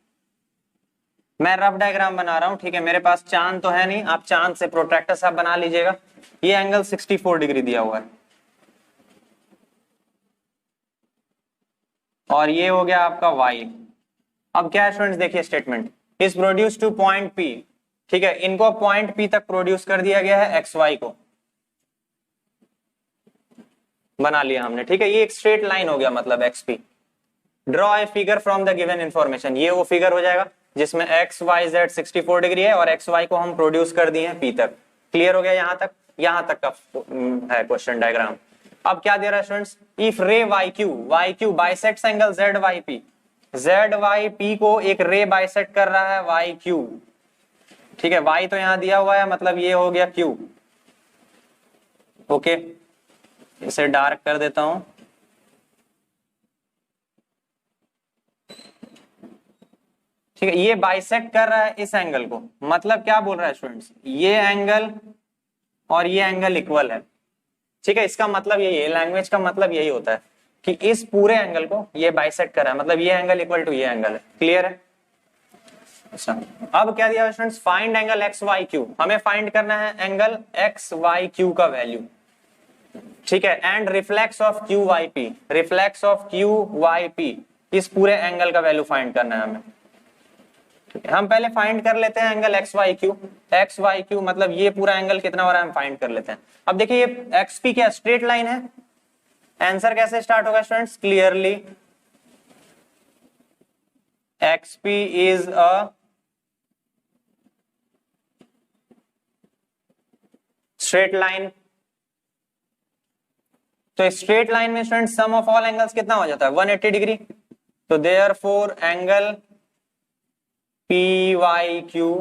मैं रफ डायग्राम बना रहा हूं, ठीक है, मेरे पास चांद तो है नहीं, आप चांद से प्रोट्रैक्टर साहब बना लीजिएगा। ये एंगल 64 डिग्री दिया हुआ है, और ये हो गया आपका y। अब क्या है स्टूडेंट्स, देखिए statement is produce to point P। ठीक है, इनको पॉइंट P तक प्रोड्यूस कर दिया गया है, XY को बना लिया हमने। ठीक है, ये एक स्ट्रेट लाइन हो गया, मतलब XP। Draw a figure from the given information, ये वो फिगर हो जाएगा जिसमें XYZ 64 डिग्री है और XY को हम प्रोड्यूस कर दिए हैं P तक। क्लियर हो गया, यहां तक का है क्वेश्चन डायग्राम। अब क्या दे रहा है स्टूडेंट्स, इफ रे YQ bisects angle ZYP, ZYP को एक रे बाइसेक्ट कर रहा है YQ। ठीक है, Y तो यहां दिया हुआ है, मतलब ये हो गया Q। ओके, इसे डार्क कर देता हूं। ठीक है, ये बाइसेक्ट कर रहा है इस एंगल को, मतलब क्या बोल रहा है स्टूडेंट्स, ये एंगल और ये एंगल इक्वल है। ठीक है, इसका मतलब यही है, लैंग्वेज का मतलब यही होता है कि इस पूरे एंगल को ये बाइसेक्ट कर रहा है, मतलब ये एंगल इक्वल टू ये एंगल है। क्लियर है। अच्छा, अब क्या दिया students, find angle X Y Q, हमें फाइंड करना है एंगल एक्स वाई क्यू का वैल्यू। ठीक है, and reflex of Q Y P, reflex of Q Y P, इस पूरे एंगल का वैल्यू फाइंड करना है हमें। ठीक है, हम पहले फाइंड कर लेते हैं एंगल एक्स वाई क्यू, मतलब ये पूरा एंगल कितना हो रहा है हम फाइंड कर लेते हैं। अब देखिए ये एक्स पी क्या स्ट्रेट लाइन है, आंसर कैसे स्टार्ट होगा students, clearly X P is a straight line. तो स्ट्रेट लाइन में student sum of all angles कितना हो जाता है, 180 डिग्री। तो therefore angle P Y Q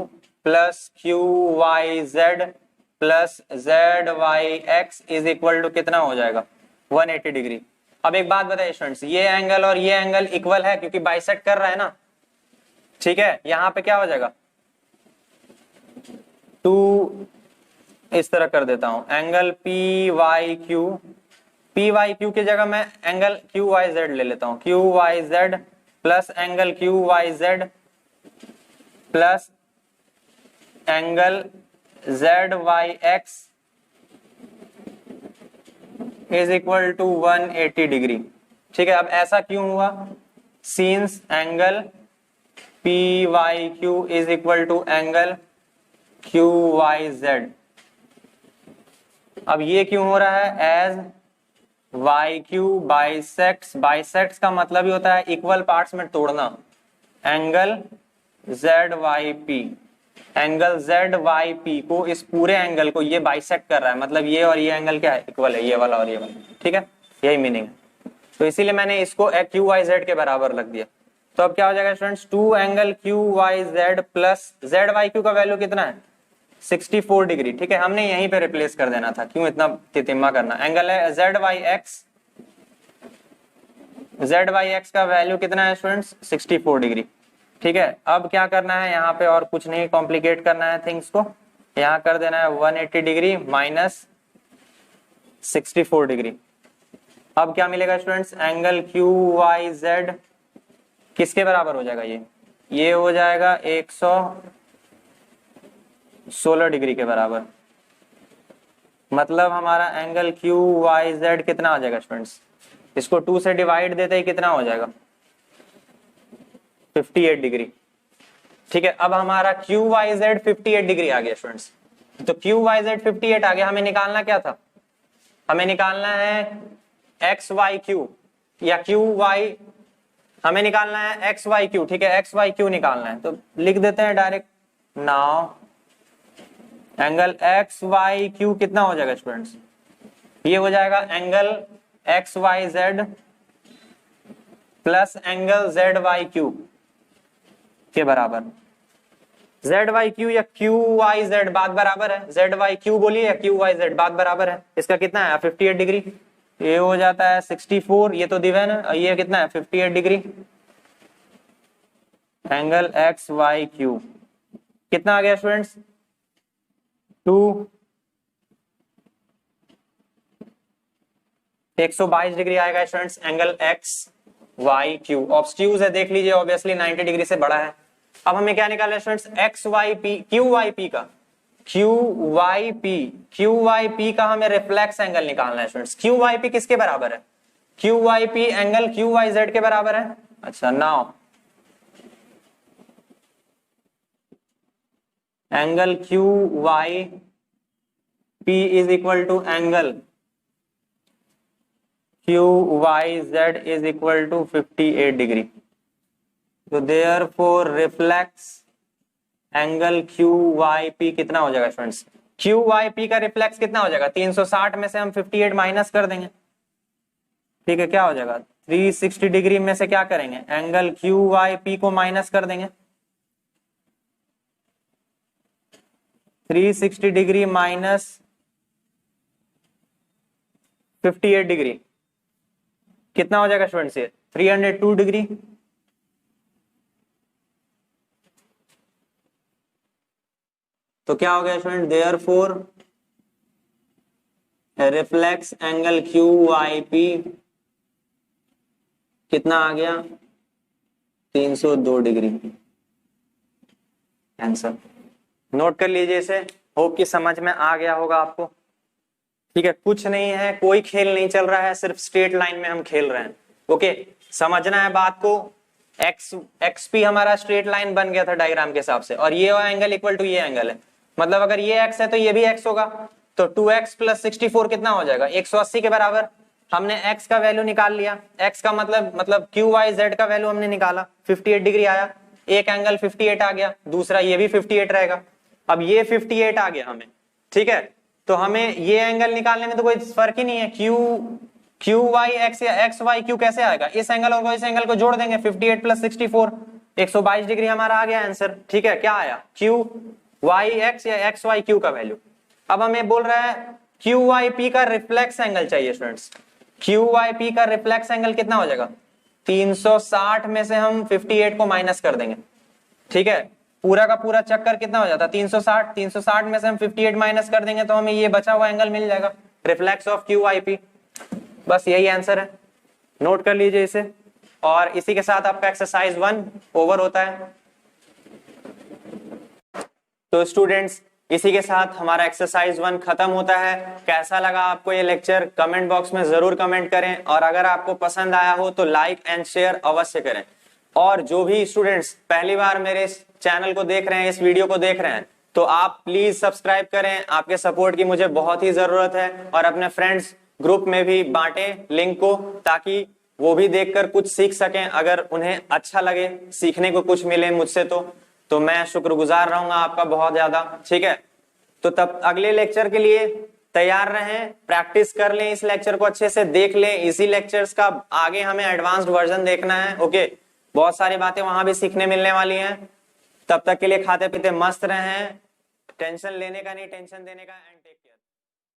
plus Q Y Z plus Z Y X is equal to कितना हो जाएगा, 180 डिग्री। अब एक बात बताइए स्टूडेंट्स, ये एंगल और ये एंगल इक्वल है क्योंकि बाइसेक्ट कर रहा है ना। ठीक है, यहां पे क्या हो जाएगा, 2 इस तरह कर देता हूं, एंगल पी वाई क्यू की जगह मैं एंगल क्यू वाई जेड ले लेता हूं, Q Y Z plus angle Q Y Z plus angle Z Y X is equal to 180 degree. ठीक है, अब ऐसा क्यों हुआ, since angle P Y Q is equal to angle Q Y Z. अब ये क्यों हो रहा है, एज वाई क्यू बाइसेक्ट्स का मतलब ही होता है इक्वल पार्ट्स में तोड़ना, angle Z Y P, angle Z Y P को, इस पूरे एंगल को ये बाइसेक्ट कर रहा है, मतलब ये और ये एंगल क्या है, इक्वल है, ये वाला और ये वाला। ठीक है, यही मीनिंग है, तो इसीलिए मैंने इसको क्यू वाई जेड के बराबर रख दिया। तो अब क्या हो जाएगा students, 2 angle Q Y Z plus Z Y Q का वैल्यू कितना है, 64 डिग्री। ठीक है, हमने यहीं पे रिप्लेस कर देना था, क्यों इतना तितिम्मा करना। एंगल है जेड वाई एक्स का वैल्यू कितना है स्टूडेंट्स, 64 डिग्री। ठीक है, अब क्या करना है यहाँ पे, और कुछ नहीं कॉम्प्लिकेट करना है थिंग्स को, यहाँ कर देना है 180 डिग्री माइनस 64 डिग्री। अब क्या मिलेगा students, angle Q Y Z किसके बराबर हो जाएगा, ये हो जाएगा 116 डिग्री के बराबर। मतलब हमारा एंगल क्यू वाई जेड कितना आ जाएगा स्टूडेंट्स, इसको 2 से डिवाइड देते ही कितना हो जाएगा, 58 डिग्री। ठीक है, अब हमारा क्यू वाई जेड 58 डिग्री आ गया स्टूडेंट्स। तो क्यू वाई जेड 58 आ गया, हमें निकालना क्या था, हमें निकालना है एक्स वाई क्यू या क्यू वाई, हमें निकालना है एक्स वाई क्यू। ठीक है, एक्स वाई क्यू निकालना है तो लिख देते हैं direct. Now angle X Y Q कितना हो जाएगा स्टूडेंट्स, ये हो जाएगा angle X Y Z plus angle Z Y Q के बराबर। जेड वाई क्यू या क्यू वाई जेड बात बराबर है, जेड वाई क्यू बोलिए या क्यू वाई जेड बात बराबर है। इसका कितना है 58 डिग्री, ये हो जाता है 64, ये तो दिवन है, ये कितना है 58 degree. Angle X Y Q कितना आ गया स्टूडेंट्स, 122 डिग्री आएगा students angle X Y Q. Obtuse है देख लीजिए, ऑब्वियसली 90 डिग्री से बड़ा है। अब हमें क्या निकालना है students, X Y P Q Y P का, क्यू वाई पी का हमें रिफ्लेक्स एंगल निकालना है स्टूडेंट्स। क्यू वाई पी किसके बराबर है, Q Y P angle Q Y Z के बराबर है। अच्छा, now angle Q Y P is equal to angle Q Y Z is equal to 58 degree. तो therefore reflex angle Q Y P कितना हो जाएगा स्टूडेंट्स, क्यू वाई पी का reflex कितना हो जाएगा, 360 में से हम 58 माइनस कर देंगे। ठीक है, क्या हो जाएगा 360 डिग्री में से क्या करेंगे, एंगल क्यू वाई पी को माइनस कर देंगे। 360 डिग्री माइनस 58 डिग्री कितना हो जाएगा स्टूडेंट्स, ये 302 डिग्री। तो क्या हो गया student, therefore reflex angle Q Y P कितना आ गया 302 डिग्री। आंसर नोट कर लीजिए इसे, होप कि समझ में आ गया होगा आपको। ठीक है, कुछ नहीं है, कोई खेल नहीं चल रहा है, सिर्फ स्ट्रेट लाइन में हम खेल रहे हैं। ओके, समझना है बात को। एक्स पी हमारा स्ट्रेट लाइन बन गया था डायग्राम के हिसाब से, और ये एंगल इक्वल टू ये एंगल है, मतलब अगर ये एक्स है तो ये भी एक्स होगा। तो 2x प्लस 64 कितना हो जाएगा, 180 के बराबर। हमने x का वैल्यू निकाल लिया, x का मतलब क्यू वाई जेड का वैल्यू हमने निकाला, 58 डिग्री आया। एक एंगल 58 आ गया, दूसरा ये भी 58 रहेगा। अब ये 58 आ गया हमें, ठीक है, तो हमें ये एंगल निकालने में तो कोई फर्क ही नहीं है। क्यू वाई एक्स या एक्स वाई क्यू कैसे आएगा, इस एंगल और इस एंगल को जोड़ देंगे, 58 प्लस 64 122 डिग्री हमारा आ गया आंसर। ठीक है, क्या आया, क्यू वाई एक्स या एक्स वाई क्यू का वैल्यू। अब हमें बोल रहा है क्यू वाई पी का रिफ्लेक्स एंगल चाहिए स्टूडेंट्स। क्यू वाई पी का रिफ्लेक्स एंगल कितना हो जाएगा, 360 में से हम 58 को माइनस कर देंगे। ठीक है, पूरा का पूरा चक्कर कितना हो जाता है 360 में से हम 58 माइनस कर देंगे तो हमें ये बचा हुआ एंगल मिल जाएगा, reflex of Q Y P. बस यही आंसर है, नोट कर लीजिए इसे। और इसी के साथ आपका एक्सरसाइज 1 ओवर होता है। तो स्टूडेंट्स, इसी के साथ हमारा एक्सरसाइज 1 खत्म होता है। कैसा लगा आपको ये लेक्चर, कमेंट बॉक्स में जरूर कमेंट करें, और अगर आपको पसंद आया हो तो लाइक एंड शेयर अवश्य करें। और जो भी स्टूडेंट्स पहली बार मेरे इस चैनल को देख रहे हैं, इस वीडियो को देख रहे हैं, तो आप प्लीज सब्सक्राइब करें, आपके सपोर्ट की मुझे बहुत ही जरूरत है। और अपने फ्रेंड्स ग्रुप में भी बांटें लिंक को, ताकि वो भी देखकर कुछ सीख सकें। अगर उन्हें अच्छा लगे, सीखने को कुछ मिले मुझसे, तो मैं शुक्रगुजार रहूंगा आपका बहुत ज्यादा। ठीक है, तो तब अगले लेक्चर के लिए तैयार रहें, प्रैक्टिस कर लें, इस लेक्चर को अच्छे से देख लें। इसी लेक्चर्स का आगे हमें एडवांस्ड वर्जन देखना है। ओके, बहुत सारी बातें वहां भी सीखने मिलने वाली हैं। तब तक के लिए खाते पीते मस्त रहें, टेंशन लेने का नहीं, टेंशन देने का। And take care.